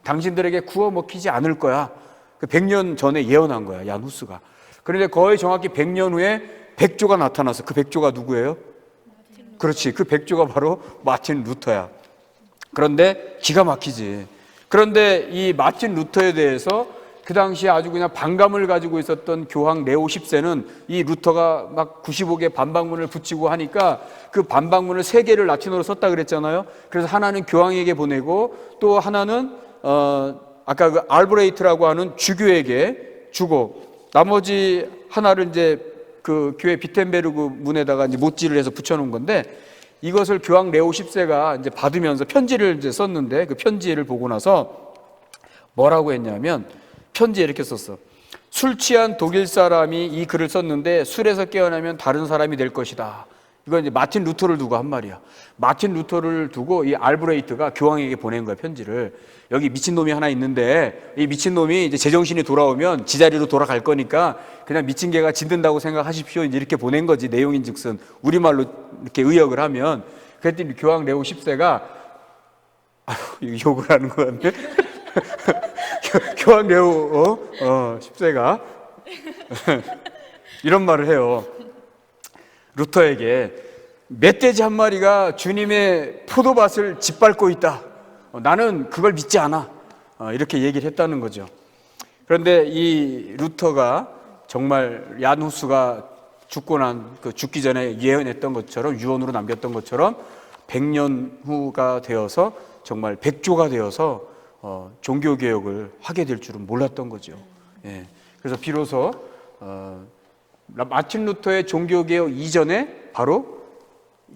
당신들에게 구워 먹히지 않을 거야. 그 100년 전에 예언한 거야, 야누스가. 그런데 거의 정확히 100년 후에 백조가 나타나서, 그 백조가 누구예요? 그렇지, 그 백조가 바로 마틴 루터야. 그런데 기가 막히지. 그런데 이 마틴 루터에 대해서 그 당시에 아주 그냥 반감을 가지고 있었던 교황 레오 10세는 이 루터가 막 95개 반박문을 붙이고 하니까 그 반박문을 3개를 라틴어로 썼다 그랬잖아요. 그래서 하나는 교황에게 보내고, 또 하나는 아까 그 알브레이트라고 하는 주교에게 주고, 나머지 하나를 이제 그 교회 비텐베르그 문에다가 이제 못질을 해서 붙여놓은 건데, 이것을 교황 레오 10세가 이제 받으면서 편지를 이제 썼는데, 그 편지를 보고 나서 뭐라고 했냐면, 편지에 이렇게 썼어. 술 취한 독일 사람이 이 글을 썼는데 술에서 깨어나면 다른 사람이 될 것이다. 이건 이제 마틴 루터를 두고 한 말이야. 마틴 루터를 두고 이 알브레이트가 교황에게 보낸 거야, 편지를. 여기 미친놈이 하나 있는데 이 미친놈이 이제 제정신이 돌아오면 지자리로 돌아갈 거니까 그냥 미친 개가 짖는다고 생각하십시오. 이제 이렇게 보낸 거지. 내용인 즉슨 우리말로 이렇게 의역을 하면. 그랬더니 교황 레오 10세가 욕을 하는 거 같네. 교황 레오 10세가 이런 말을 해요. 루터에게 멧돼지 한 마리가 주님의 포도밭을 짓밟고 있다. 나는 그걸 믿지 않아. 이렇게 얘기를 했다는 거죠. 그런데 이 루터가 정말 야누스가 죽고 그 죽기 전에 예언했던 것처럼, 유언으로 남겼던 것처럼 100년 후가 되어서 정말 백조가 되어서 종교개혁을 하게 될 줄은 몰랐던 거죠. 예. 그래서 비로소 마틴 루터의 종교개혁 이전에 바로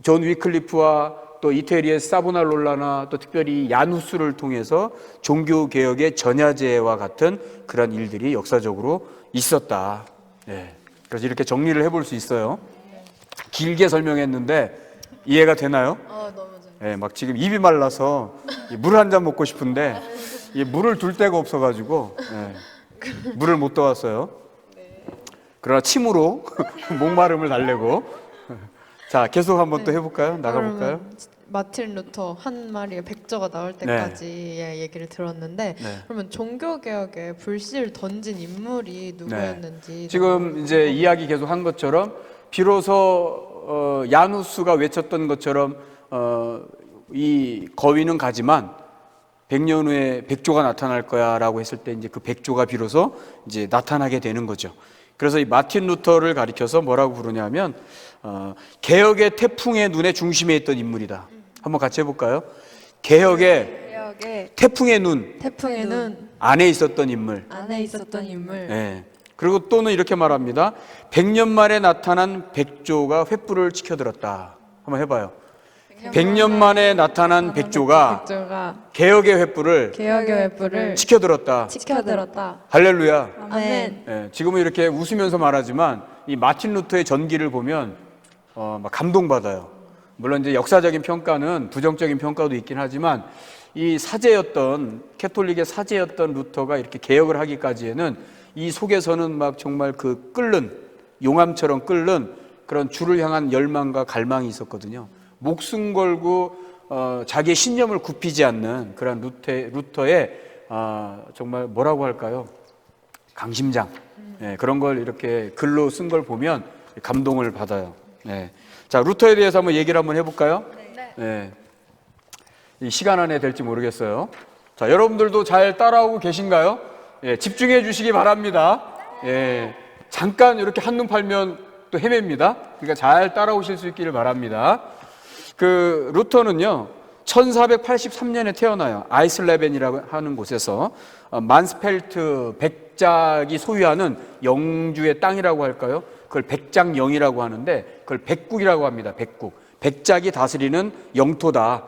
존 위클리프와 또 이태리의 사보나롤라나 또 특별히 야누스를 통해서 종교개혁의 전야제와 같은 그런 일들이 역사적으로 있었다. 예. 그래서 이렇게 정리를 해볼 수 있어요. 길게 설명했는데 이해가 되나요? 너무 예, 막 지금 입이 말라서 물 한 잔 먹고 싶은데 이 물을 둘 데가 없어가지고 물을 못 떠왔어요. 그러나 침으로 목마름을 달래고. 자, 계속 한번 또 해볼까요? 나가볼까요? 그러면 마틴 루터 한 마리의 백조가 나올 때까지의 얘기를 들었는데, 그러면 종교개혁에 불씨를 던진 인물이 누구였는지. 지금 이제 이야기 계속 한 것처럼 비로소 야누스가 외쳤던 것처럼 이 거위는 가지만 100년 후에 백조가 나타날 거야 라고 했을 때 이제 그 백조가 비로소 이제 나타나게 되는 거죠. 그래서 이 마틴 루터를 가리켜서 뭐라고 부르냐면 개혁의 태풍의 눈의 중심에 있던 인물이다. 한번 같이 해볼까요? 개혁의 태풍의 눈 안에 있었던 인물. 안에 있었던 인물. 네. 그리고 또는 이렇게 말합니다. 100년 만에 나타난 백조가 횃불을 치켜들었다. 한번 해봐요. 100년 만에 나타난 백조가 개혁의 횃불을 치켜들었다. 할렐루야. 아멘. 예, 지금은 이렇게 웃으면서 말하지만 이 마틴 루터의 전기를 보면 막 감동받아요. 물론 이제 역사적인 평가는 부정적인 평가도 있긴 하지만 이 사제였던 캐톨릭의 사제였던 루터가 이렇게 개혁을 하기까지에는 이 속에서는 막 정말 그 끓는 용암처럼 끓는 그런 주를 향한 열망과 갈망이 있었거든요. 목숨 걸고 자기의 신념을 굽히지 않는 그런 루터의 정말 뭐라고 할까요? 강심장. 네, 그런 걸 이렇게 글로 쓴 걸 보면 감동을 받아요. 네. 자, 루터에 대해서 한번 얘기를 한번 해볼까요? 네. 예, 이 시간 안에 될지 모르겠어요. 자, 여러분들도 잘 따라오고 계신가요? 예, 집중해 주시기 바랍니다. 예, 잠깐 이렇게 한눈 팔면 또 헤맵니다. 그러니까 잘 따라오실 수 있기를 바랍니다. 그 루터는요, 1483년에 태어나요. 아이슬레벤이라고 하는 곳에서 만스펠트 백작이 소유하는 영주의 땅이라고 할까요? 그걸 백작영이라고 하는데 그걸 백국이라고 합니다. 백국. 백작이 다스리는 영토다.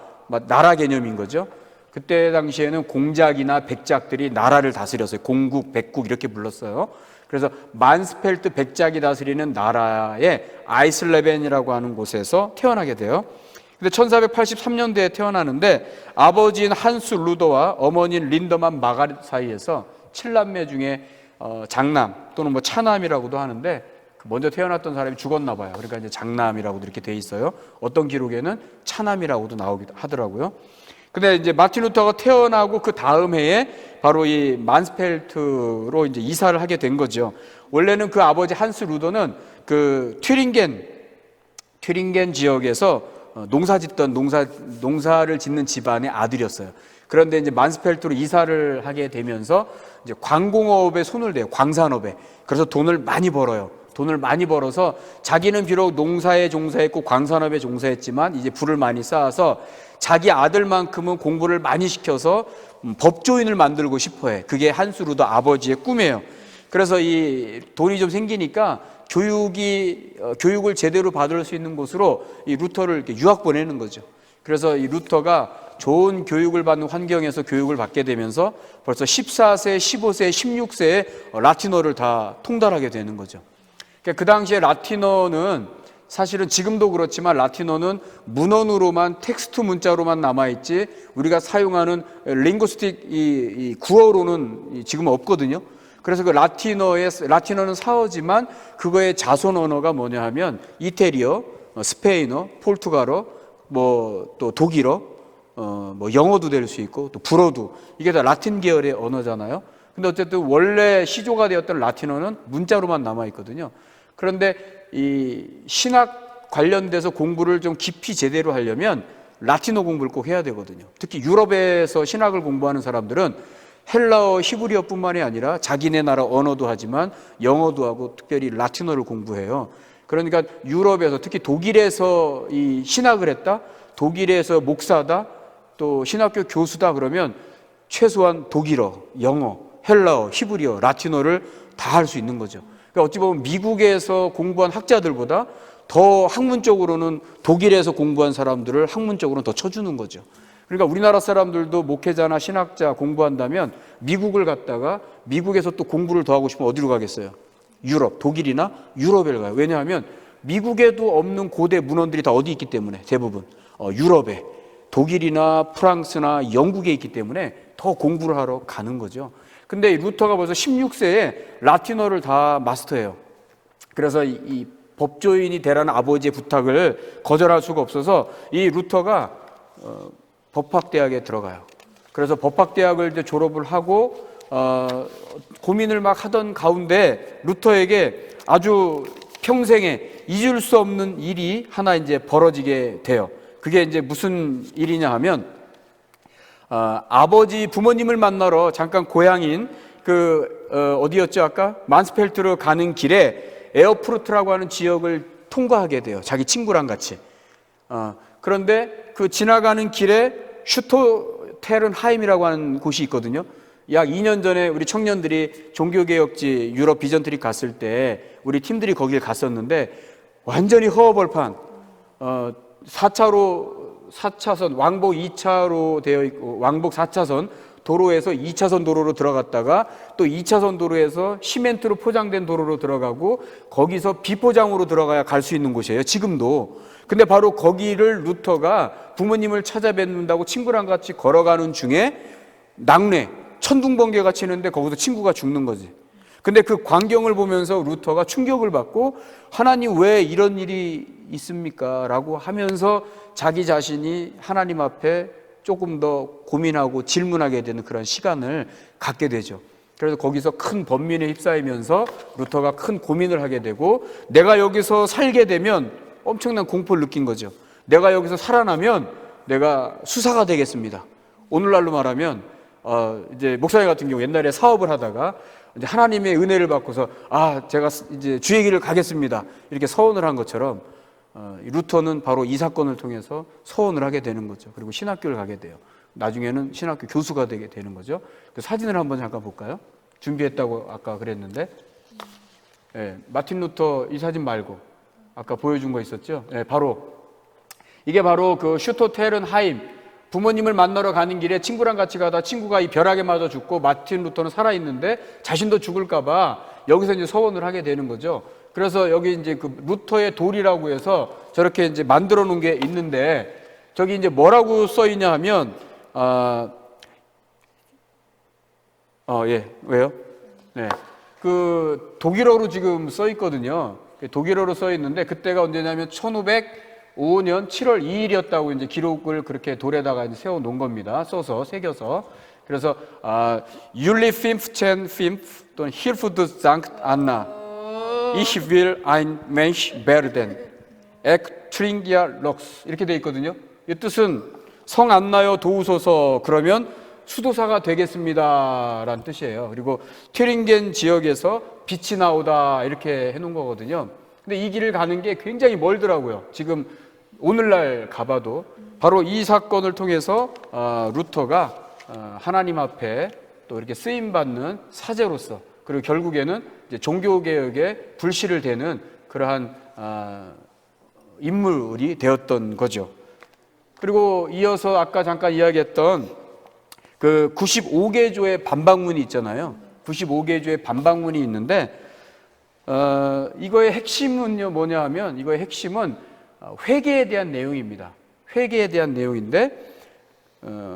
나라 개념인 거죠. 그때 당시에는 공작이나 백작들이 나라를 다스렸어요. 공국, 백국 이렇게 불렀어요. 그래서 만스펠트 백작이 다스리는 나라의 아이슬레벤이라고 하는 곳에서 태어나게 돼요. 근데 1483년대에 태어나는데 아버지인 한스 루더와 어머니인 린더만 마가렛 사이에서 7남매 중에 장남 또는 뭐 차남이라고도 하는데 먼저 태어났던 사람이 죽었나 봐요. 그러니까 이제 장남이라고도 이렇게 돼 있어요. 어떤 기록에는 차남이라고도 나오기도 하더라고요. 근데 이제 마틴 루터가 태어나고 그 다음 해에 바로 이 만스펠트로 이제 이사를 하게 된 거죠. 원래는 그 아버지 한스 루더는 그 튜링겐 지역에서 농사를 짓는 집안의 아들이었어요. 그런데 이제 만스펠트로 이사를 하게 되면서 이제 광공업에 손을 대요. 광산업에. 그래서 돈을 많이 벌어요. 돈을 많이 벌어서 자기는 비록 농사에 종사했고 광산업에 종사했지만 이제 부를 많이 쌓아서 자기 아들만큼은 공부를 많이 시켜서 법조인을 만들고 싶어해. 그게 한스 루더 아버지의 꿈이에요. 그래서 이 돈이 좀 생기니까 교육을 제대로 받을 수 있는 곳으로 이 루터를 이렇게 유학 보내는 거죠. 그래서 이 루터가 좋은 교육을 받는 환경에서 교육을 받게 되면서 벌써 14세, 15세, 16세에 라틴어를 다 통달하게 되는 거죠. 그 당시에 라틴어는 사실은 지금도 그렇지만 라틴어는 문헌으로만 텍스트 문자로만 남아있지 우리가 사용하는 링구스틱 이 구어로는 지금 없거든요. 그래서 그 라틴어는 사어지만 그거의 자손 언어가 뭐냐 하면 이태리어, 스페인어, 포르투갈어, 뭐 또 독일어, 뭐 영어도 될 수 있고 또 불어도 이게 다 라틴 계열의 언어잖아요. 근데 어쨌든 원래 시조가 되었던 라틴어는 문자로만 남아 있거든요. 그런데 이 신학 관련돼서 공부를 좀 깊이 제대로 하려면 라틴어 공부를 꼭 해야 되거든요. 특히 유럽에서 신학을 공부하는 사람들은 헬라어, 히브리어뿐만이 아니라 자기네 나라 언어도 하지만 영어도 하고 특별히 라틴어를 공부해요. 그러니까 유럽에서 특히 독일에서 이 신학을 했다, 독일에서 목사다, 또 신학교 교수다 그러면 최소한 독일어, 영어, 헬라어, 히브리어, 라틴어를 다 할 수 있는 거죠. 그러니까 어찌 보면 미국에서 공부한 학자들보다 더 학문적으로는 독일에서 공부한 사람들을 학문적으로는 더 쳐주는 거죠. 그러니까 우리나라 사람들도 목회자나 신학자 공부한다면 미국을 갔다가 미국에서 또 공부를 더 하고 싶으면 어디로 가겠어요? 유럽, 독일이나 유럽에 가요. 왜냐하면 미국에도 없는 고대 문헌들이 다 어디 있기 때문에 대부분 유럽에 독일이나 프랑스나 영국에 있기 때문에 더 공부를 하러 가는 거죠. 근데 루터가 벌써 16세에 라틴어를 다 마스터해요. 그래서 이 법조인이 되라는 아버지의 부탁을 거절할 수가 없어서 이 루터가 법학대학에 들어가요. 그래서 법학대학을 이제 졸업을 하고 고민을 막 하던 가운데 루터에게 아주 평생에 잊을 수 없는 일이 하나 이제 벌어지게 돼요. 그게 이제 무슨 일이냐 하면 아버지 부모님을 만나러 잠깐 고향인 어디였죠 아까? 만스펠트로 가는 길에 에어프루트라고 하는 지역을 통과하게 돼요. 자기 친구랑 같이. 그런데 그 지나가는 길에 슈토테른하임이라고 하는 곳이 있거든요. 약 2년 전에 우리 청년들이 종교개혁지 유럽 비전 트립 갔을 때 우리 팀들이 거길 갔었는데 완전히 허허벌판 4차선 왕복 2차로 되어 있고 왕복 4차선 도로에서 2차선 도로로 들어갔다가 또 2차선 도로에서 시멘트로 포장된 도로로 들어가고 거기서 비포장으로 들어가야 갈 수 있는 곳이에요. 지금도. 근데 바로 거기를 루터가 부모님을 찾아뵙는다고 친구랑 같이 걸어가는 중에 낙뢰, 천둥번개가 치는데 거기서 친구가 죽는 거지. 근데 그 광경을 보면서 루터가 충격을 받고 하나님 왜 이런 일이 있습니까? 라고 하면서 자기 자신이 하나님 앞에 조금 더 고민하고 질문하게 되는 그런 시간을 갖게 되죠. 그래서 거기서 큰 번민에 휩싸이면서 루터가 큰 고민을 하게 되고 내가 여기서 살게 되면 엄청난 공포를 느낀 거죠. 내가 여기서 살아나면 내가 수사가 되겠습니다. 오늘날로 말하면 이제 목사님 같은 경우 옛날에 사업을 하다가 이제 하나님의 은혜를 받고서 제가 이제 주의 길을 가겠습니다. 이렇게 서원을 한 것처럼 루터는 바로 이 사건을 통해서 서원을 하게 되는 거죠. 그리고 신학교를 가게 돼요. 나중에는 신학교 교수가 되게 되는 거죠. 그 사진을 한번 잠깐 볼까요? 준비했다고 아까 그랬는데, 마틴 루터 이 사진 말고 아까 보여준 거 있었죠? 이게 바로 그 슈토 테른하임, 부모님을 만나러 가는 길에 친구랑 같이 가다 친구가 이 벼락에 맞아 죽고 마틴 루터는 살아있는데 자신도 죽을까봐 여기서 이제 서원을 하게 되는 거죠. 그래서 여기 이제 그 루터의 돌이라고 해서 저렇게 이제 만들어 놓은 게 있는데, 저기 이제 뭐라고 써 있냐 하면, 왜요? 네. 그 독일어로 지금 써 있거든요. 독일어로 써 있는데, 그때가 언제냐면 1505년 7월 2일이었다고 이제 기록을 그렇게 돌에다가 이제 세워 놓은 겁니다. 써서, 새겨서. 그래서, Juli 15 또는 Hilfud Sankt Anna, Ich will ein Mensch werden, Ektringia Lox. 이렇게 돼 있거든요. 이 뜻은 성 안나여 도우소서, 그러면 수도사가 되겠습니다 라는 뜻이에요. 그리고 튜링겐 지역에서 빛이 나오다 이렇게 해놓은 거거든요. 근데 이 길을 가는 게 굉장히 멀더라고요. 지금 오늘날 가봐도. 바로 이 사건을 통해서 루터가 하나님 앞에 또 이렇게 쓰임받는 사제로서, 그리고 결국에는 이제 종교개혁에 불씨를 대는 그러한 인물이 되었던 거죠. 그리고 이어서 아까 잠깐 이야기했던 그 95개조의 반박문이 있잖아요. 95개조의 반박문이 있는데, 이거의 핵심은요 뭐냐 하면, 이거의 핵심은 회개에 대한 내용입니다. 회개에 대한 내용인데,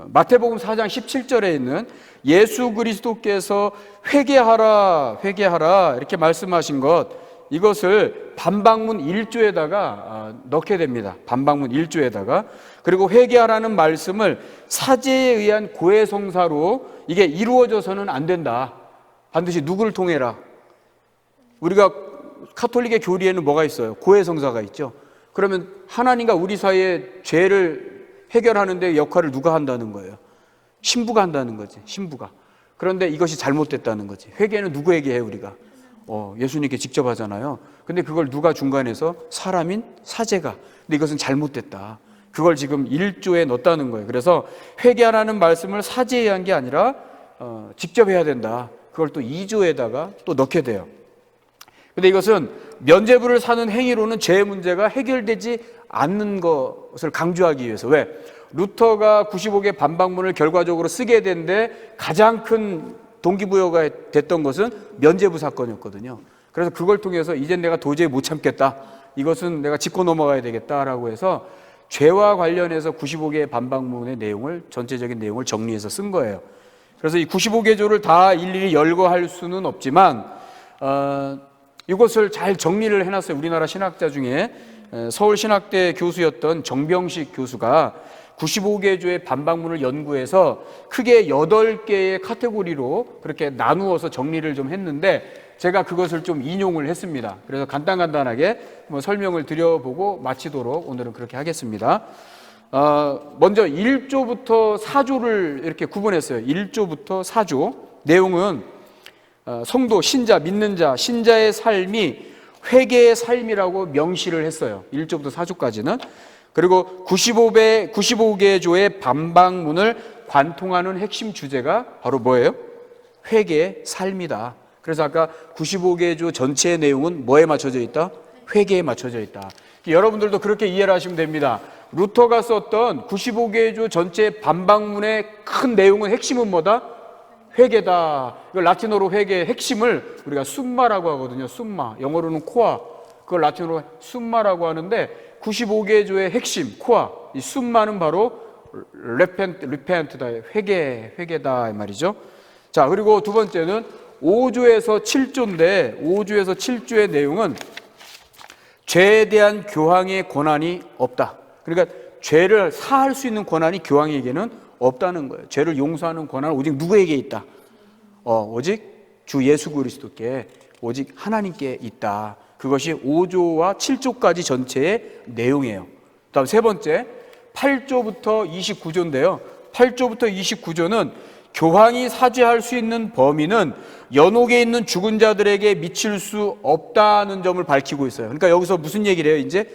마태복음 4장 17절에 있는 예수 그리스도께서 회개하라 회개하라 이렇게 말씀하신 것, 이것을 반박문 1조에다가 넣게 됩니다. 반박문 1조에다가. 그리고 회개하라는 말씀을 사제에 의한 고해성사로 이게 이루어져서는 안 된다. 반드시 누구를 통해라. 우리가 카톨릭의 교리에는 뭐가 있어요? 고해성사가 있죠. 그러면 하나님과 우리 사이에 죄를 해결하는 데 역할을 누가 한다는 거예요? 신부가 한다는 거지. 신부가. 그런데 이것이 잘못됐다는 거지. 회개는 누구에게 해요, 우리가? 예수님께 직접 하잖아요. 근데 그걸 누가 중간에서? 사람인 사제가. 근데 이것은 잘못됐다. 그걸 지금 1조에 넣었다는 거예요. 그래서 회개하라는 말씀을 사제에 한 게 아니라 직접 해야 된다. 그걸 또 2조에다가 또 넣게 돼요. 근데 이것은 면죄부를 사는 행위로는 죄의 문제가 해결되지 않는 것을 강조하기 위해서. 왜? 루터가 95개 반박문을 결과적으로 쓰게 된데 가장 큰 동기부여가 됐던 것은 면죄부 사건이었거든요. 그래서 그걸 통해서 이젠 내가 도저히 못 참겠다, 이것은 내가 짚고 넘어가야 되겠다라고 해서 죄와 관련해서 95개의 반박문의 내용을, 전체적인 내용을 정리해서 쓴 거예요. 그래서 이 95개조를 다 일일이 열거할 수는 없지만 이것을 잘 정리를 해놨어요. 우리나라 신학자 중에 서울신학대 교수였던 정병식 교수가 95개조의 반박문을 연구해서 크게 8개의 카테고리로 그렇게 나누어서 정리를 좀 했는데, 제가 그것을 좀 인용을 했습니다. 그래서 간단하게 설명을 드려보고 마치도록 오늘은 그렇게 하겠습니다. 먼저 1조부터 4조를 이렇게 구분했어요. 1조부터 4조. 내용은 성도, 신자, 믿는 자, 신자의 삶이 회개의 삶이라고 명시를 했어요. 1조부터 4조까지는. 그리고 95개조의 반박문을 관통하는 핵심 주제가 바로 뭐예요? 회개의 삶이다. 그래서 아까 95개조 전체의 내용은 뭐에 맞춰져 있다? 회개에 맞춰져 있다. 여러분들도 그렇게 이해를 하시면 됩니다. 루터가 썼던 95개조 전체 반박문의 큰 내용은, 핵심은 뭐다? 회개다. 이걸 라틴어로 회개의 핵심을 우리가 숨마라고 하거든요. 숨마. 영어로는 코아. 그걸 라틴어로 숨마라고 하는데, 95개조의 핵심, 코아. 이 숨마는 바로 리펜트다. 회개다 이 말이죠. 자, 그리고 두 번째는 5조에서 7조인데, 5조에서 7조의 내용은 죄에 대한 교황의 권한이 없다. 그러니까 죄를 사할 수 있는 권한이 교황에게는 없다는 거예요. 죄를 용서하는 권한은 오직 누구에게 있다? 오직 주 예수 그리스도께, 오직 하나님께 있다. 그것이 5조와 7조까지 전체의 내용이에요. 다음 세 번째, 8조부터 29조인데요. 8조부터 29조는 교황이 사죄할 수 있는 범위는 연옥에 있는 죽은 자들에게 미칠 수 없다는 점을 밝히고 있어요. 그러니까 여기서 무슨 얘기를 해요? 이제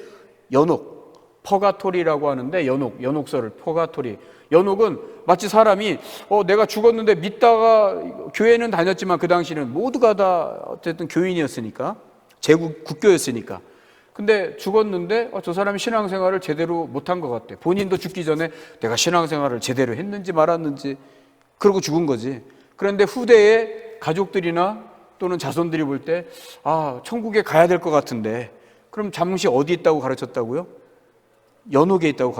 연옥, 퍼가토리라고 하는데 연옥설을 퍼가토리. 연옥은 마치 사람이 내가 죽었는데 믿다가 교회는 다녔지만 그 당시는 모두가 다 어쨌든 교인이었으니까 제국 국교였으니까. 근데 죽었는데 저 사람이 신앙생활을 제대로 못한 것 같대. 본인도 죽기 전에 내가 신앙생활을 제대로 했는지 말았는지 그러고 죽은 거지. 그런데 후대에 가족들이나 또는 자손들이 볼 때 천국에 가야 될 것 같은데 그럼 잠시 어디 있다고 가르쳤다고요? 연옥에 있다고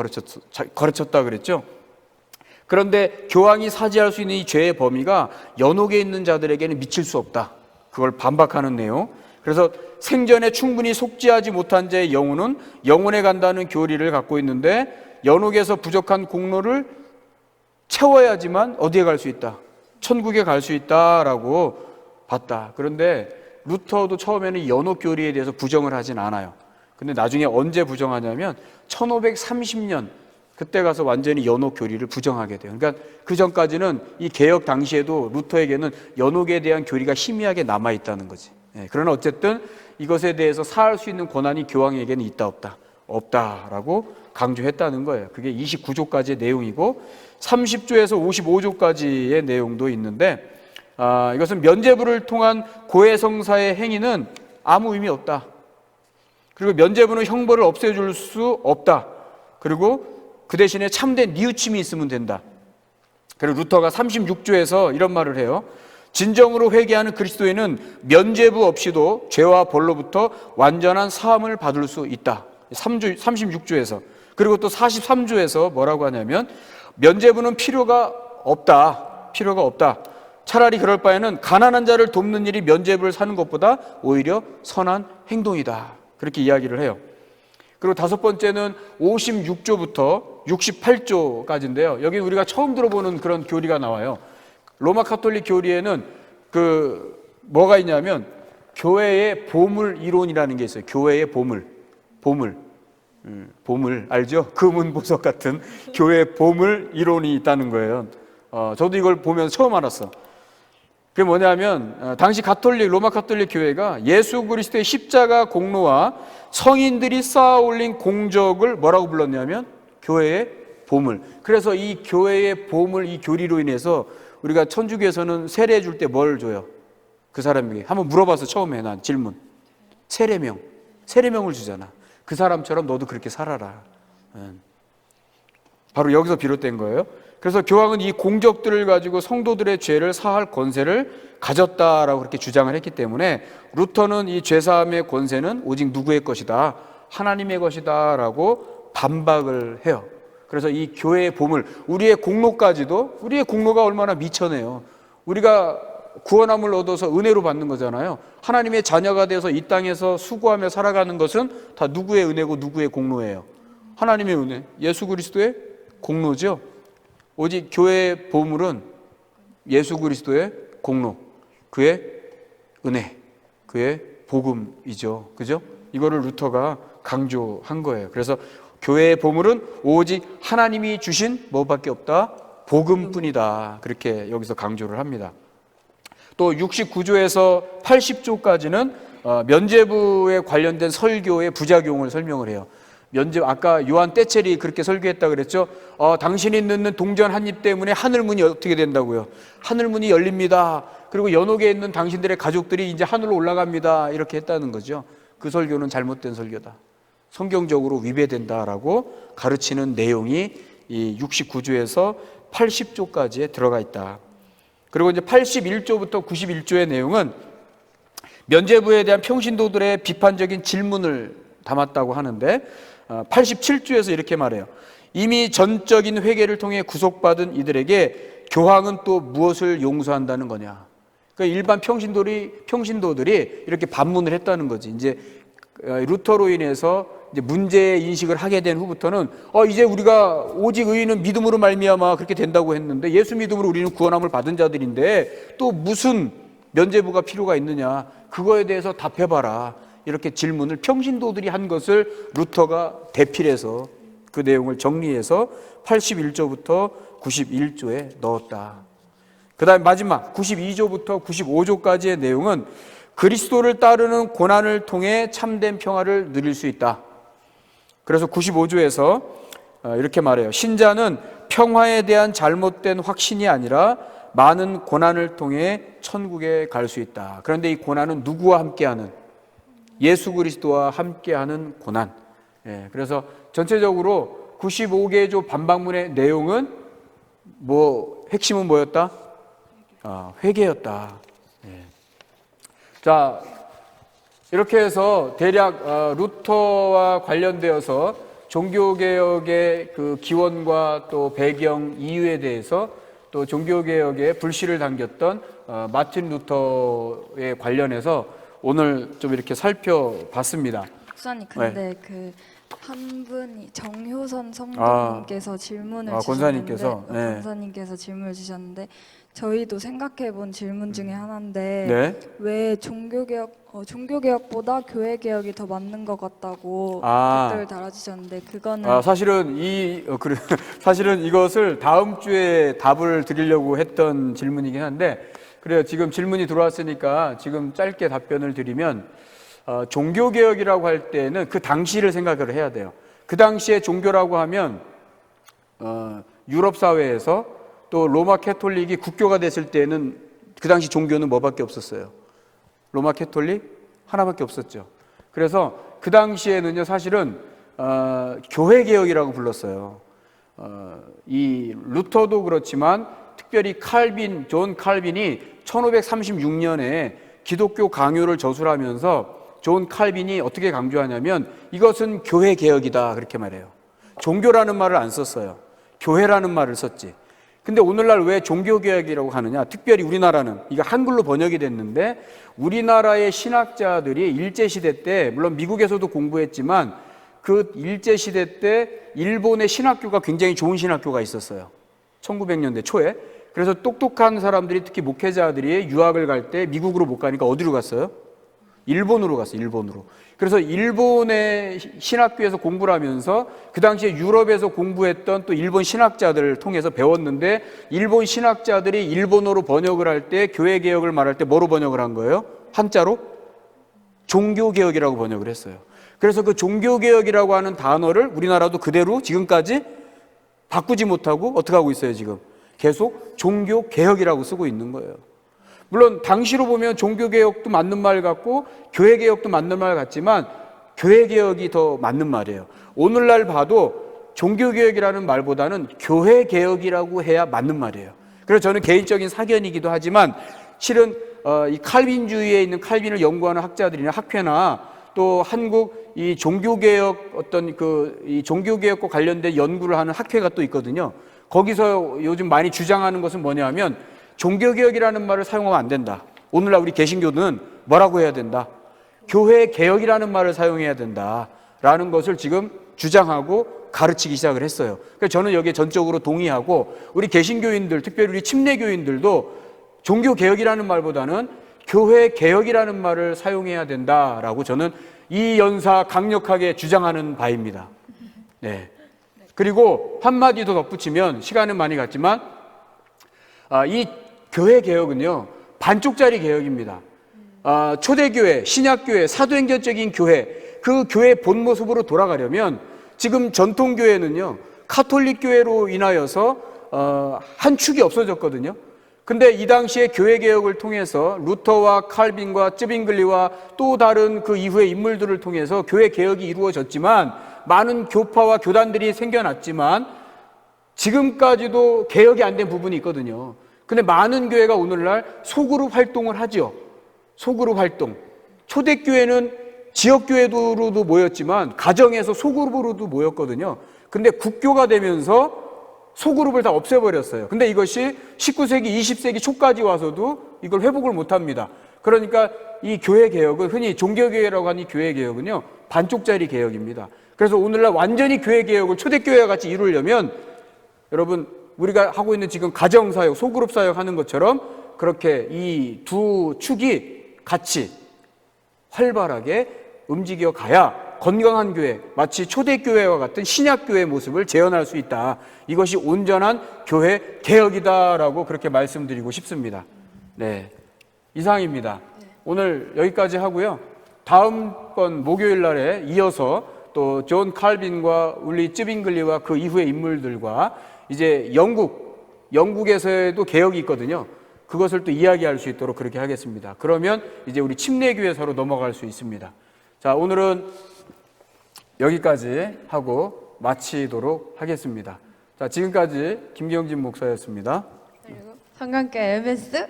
가르쳤다 그랬죠. 그런데 교황이 사죄할 수 있는 이 죄의 범위가 연옥에 있는 자들에게는 미칠 수 없다. 그걸 반박하는 내용. 그래서 생전에 충분히 속죄하지 못한 자의 영혼은 영혼에 간다는 교리를 갖고 있는데 연옥에서 부족한 공로를 채워야지만 어디에 갈 수 있다? 천국에 갈 수 있다라고 봤다. 그런데 루터도 처음에는 연옥 교리에 대해서 부정을 하진 않아요. 근데 나중에 언제 부정하냐면 1530년 그때 가서 완전히 연옥 교리를 부정하게 돼요. 그러니까 그 전까지는 이 개혁 당시에도 루터에게는 연옥에 대한 교리가 희미하게 남아 있다는 거지. 그러나 어쨌든 이것에 대해서 사할 수 있는 권한이 교황에게는 있다 없다? 없다라고 강조했다는 거예요. 그게 29조까지의 내용이고 30조에서 55조까지의 내용도 있는데 이것은 면죄부를 통한 고해성사의 행위는 아무 의미 없다. 그리고 면죄부는 형벌을 없애줄 수 없다. 그리고 그 대신에 참된 뉘우침이 있으면 된다. 그리고 루터가 36조에서 이런 말을 해요. 진정으로 회개하는 그리스도인은 면죄부 없이도 죄와 벌로부터 완전한 사함을 받을 수 있다. 36조에서. 그리고 또 43조에서 뭐라고 하냐면 면죄부는 필요가 없다. 차라리 그럴 바에는 가난한 자를 돕는 일이 면죄부를 사는 것보다 오히려 선한 행동이다. 그렇게 이야기를 해요. 그리고 다섯 번째는 56조부터 68조까지인데요. 여기 우리가 처음 들어보는 그런 교리가 나와요. 로마 카톨릭 교리에는 뭐가 있냐면 교회의 보물 이론이라는 게 있어요. 교회의 보물 알죠? 금은 보석 같은 교회의 보물 이론이 있다는 거예요. 저도 이걸 보면서 처음 알았어. 그게 뭐냐면 당시 로마 카톨릭 교회가 예수 그리스도의 십자가 공로와 성인들이 쌓아 올린 공적을 뭐라고 불렀냐면 교회의 보물. 그래서 이 교회의 보물 이 교리로 인해서 우리가 천주교에서는 세례해 줄 때 뭘 줘요? 그 사람에게 한번 물어봐서 처음에 난 질문. 세례명을 주잖아. 그 사람처럼 너도 그렇게 살아라. 바로 여기서 비롯된 거예요. 그래서 교황은 이 공적들을 가지고 성도들의 죄를 사할 권세를 가졌다라고 그렇게 주장을 했기 때문에 루터는 이 죄사함의 권세는 오직 누구의 것이다? 하나님의 것이다 라고 반박을 해요. 그래서 이 교회의 보물, 우리의 공로가 얼마나 미천해요. 우리가 구원함을 얻어서 은혜로 받는 거잖아요. 하나님의 자녀가 돼서 이 땅에서 수고하며 살아가는 것은 다 누구의 은혜고 누구의 공로예요? 하나님의 은혜, 예수 그리스도의 공로죠. 오직 교회의 보물은 예수 그리스도의 공로, 그의 은혜, 그의 복음이죠. 그죠? 이거를 루터가 강조한 거예요. 그래서 교회의 보물은 오직 하나님이 주신 뭐밖에 없다? 복음뿐이다. 그렇게 여기서 강조를 합니다. 또 69조에서 80조까지는 면죄부에 관련된 설교의 부작용을 설명을 해요. 아까 요한 떼첼이 그렇게 설교했다 그랬죠. 당신이 넣는 동전 한 입 때문에 하늘문이 어떻게 된다고요? 하늘문이 열립니다. 그리고 연옥에 있는 당신들의 가족들이 이제 하늘로 올라갑니다. 이렇게 했다는 거죠. 그 설교는 잘못된 설교다. 성경적으로 위배된다라고 가르치는 내용이 이 69조에서 80조까지에 들어가 있다. 그리고 이제 81조부터 91조의 내용은 면죄부에 대한 평신도들의 비판적인 질문을 담았다고 하는데 87조에서 이렇게 말해요. 이미 전적인 회개를 통해 구속받은 이들에게 교황은 또 무엇을 용서한다는 거냐. 그러니까 일반 평신도들이 이렇게 반문을 했다는 거지. 이제 루터로 인해서 이제 문제 인식을 하게 된 후부터는 이제 우리가 오직 의인은 믿음으로 말미암아 그렇게 된다고 했는데 예수 믿음으로 우리는 구원함을 받은 자들인데 또 무슨 면죄부가 필요가 있느냐. 그거에 대해서 답해봐라. 이렇게 질문을 평신도들이 한 것을 루터가 대필해서 그 내용을 정리해서 81조부터 91조에 넣었다. 그 다음 마지막 92조부터 95조까지의 내용은 그리스도를 따르는 고난을 통해 참된 평화를 누릴 수 있다. 그래서 95조에서 이렇게 말해요. 신자는 평화에 대한 잘못된 확신이 아니라 많은 고난을 통해 천국에 갈 수 있다. 그런데 이 고난은 누구와 함께하는? 예수 그리스도와 함께하는 고난. 그래서 전체적으로 95개조 반박문의 내용은 핵심은 뭐였다? 회개였다. 자, 이렇게 해서 대략 루터와 관련되어서 종교개혁의 그 기원과 또 배경 이유에 대해서 또 종교개혁에 불씨를 당겼던 마틴 루터에 관련해서 오늘 좀 이렇게 살펴봤습니다. 목사님 근데 그 한 분이 정효선 성도님께서 질문을 권사님께서 주셨는데 권사님께서 질문을 주셨는데 저희도 생각해본 질문 중에 하나인데 네. 왜 종교개혁보다 교회개혁이 더 맞는 것 같다고 댓글을 달아주셨는데 그거는 사실은 이것을 다음 주에 답을 드리려고 했던 질문이긴 한데 그래요. 지금 질문이 들어왔으니까 지금 짧게 답변을 드리면 종교개혁이라고 할 때는 그 당시를 생각을 해야 돼요. 그 당시에 종교라고 하면 유럽 사회에서 또 로마 캐톨릭이 국교가 됐을 때는 그 당시 종교는 뭐밖에 없었어요? 로마 캐톨릭 하나밖에 없었죠. 그래서 그 당시에는요 사실은 교회개혁이라고 불렀어요. 이 루터도 그렇지만 특별히 존 칼빈이 1536년에 기독교 강요를 저술하면서 존 칼빈이 어떻게 강조하냐면 이것은 교회개혁이다 그렇게 말해요. 종교라는 말을 안 썼어요. 교회라는 말을 썼지. 근데 오늘날 왜 종교개혁이라고 하느냐? 특별히 우리나라는 이거 한글로 번역이 됐는데 우리나라의 신학자들이 일제시대 때 물론 미국에서도 공부했지만 그 일제시대 때 일본의 신학교가 굉장히 좋은 신학교가 있었어요. 1900년대 초에. 그래서 똑똑한 사람들이 특히 목회자들이 유학을 갈 때 미국으로 못 가니까 어디로 갔어요? 일본으로 갔어요. 일본으로. 그래서 일본의 신학교에서 공부를 하면서 그 당시에 유럽에서 공부했던 또 일본 신학자들을 통해서 배웠는데 일본 신학자들이 일본어로 번역을 할 때 교회개혁을 말할 때 뭐로 번역을 한 거예요? 한자로? 종교개혁이라고 번역을 했어요. 그래서 그 종교개혁이라고 하는 단어를 우리나라도 그대로 지금까지 바꾸지 못하고 어떻게 하고 있어요 지금? 계속 종교개혁이라고 쓰고 있는 거예요. 물론 당시로 보면 종교개혁도 맞는 말 같고 교회개혁도 맞는 말 같지만 교회개혁이 더 맞는 말이에요. 오늘날 봐도 종교개혁이라는 말보다는 교회개혁이라고 해야 맞는 말이에요. 그래서 저는 개인적인 사견이기도 하지만 실은 이 칼빈주의에 있는 칼빈을 연구하는 학자들이나 학회나 또 한국 이 종교개혁 이 종교개혁과 관련된 연구를 하는 학회가 또 있거든요. 거기서 요즘 많이 주장하는 것은 뭐냐면 종교개혁이라는 말을 사용하면 안 된다. 오늘날 우리 개신교는 뭐라고 해야 된다? 교회개혁이라는 말을 사용해야 된다라는 것을 지금 주장하고 가르치기 시작을 했어요. 그래서 저는 여기에 전적으로 동의하고 우리 개신교인들, 특별히 우리 침례교인들도 종교개혁이라는 말보다는 교회개혁이라는 말을 사용해야 된다라고 저는 이 연사 강력하게 주장하는 바입니다. 네. 그리고 한마디 더 덧붙이면 시간은 많이 갔지만 이 교회개혁은요 반쪽짜리 개혁입니다. 초대교회, 신약교회, 사도행전적인 교회 그 교회 본 모습으로 돌아가려면 지금 전통교회는요 카톨릭교회로 인하여서 한 축이 없어졌거든요. 근데 이 당시에 교회개혁을 통해서 루터와 칼빈과 쯔빙글리와 또 다른 그 이후의 인물들을 통해서 교회개혁이 이루어졌지만 많은 교파와 교단들이 생겨났지만 지금까지도 개혁이 안 된 부분이 있거든요. 근데 많은 교회가 오늘날 소그룹 활동을 하죠. 소그룹 활동. 초대교회는 지역교회로도 모였지만 가정에서 소그룹으로도 모였거든요. 근데 국교가 되면서 소그룹을 다 없애버렸어요. 근데 이것이 19세기, 20세기 초까지 와서도 이걸 회복을 못합니다. 그러니까 이 교회개혁은 흔히 종교개혁이라고 하는 이 교회개혁은요 반쪽짜리 개혁입니다. 그래서 오늘날 완전히 교회개혁을 초대교회와 같이 이루려면 여러분 우리가 하고 있는 지금 가정사역, 소그룹 사역 하는 것처럼 그렇게 이 두 축이 같이 활발하게 움직여 가야 건강한 교회, 마치 초대교회와 같은 신약교회의 모습을 재현할 수 있다. 이것이 온전한 교회 개혁이다라고 그렇게 말씀드리고 싶습니다. 네, 이상입니다. 오늘 여기까지 하고요. 다음번 목요일 날에 이어서 또 존 칼빈과 울리 쯔빙글리와 그 이후의 인물들과 이제 영국에서도 개혁이 있거든요. 그것을 또 이야기할 수 있도록 그렇게 하겠습니다. 그러면 이제 우리 침례교회사로 넘어갈 수 있습니다. 자, 오늘은 여기까지 하고 마치도록 하겠습니다. 자, 지금까지 김경진 목사였습니다. 성관계 MS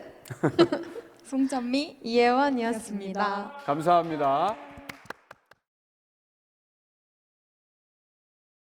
송찬미 이혜원이었습니다. 감사합니다.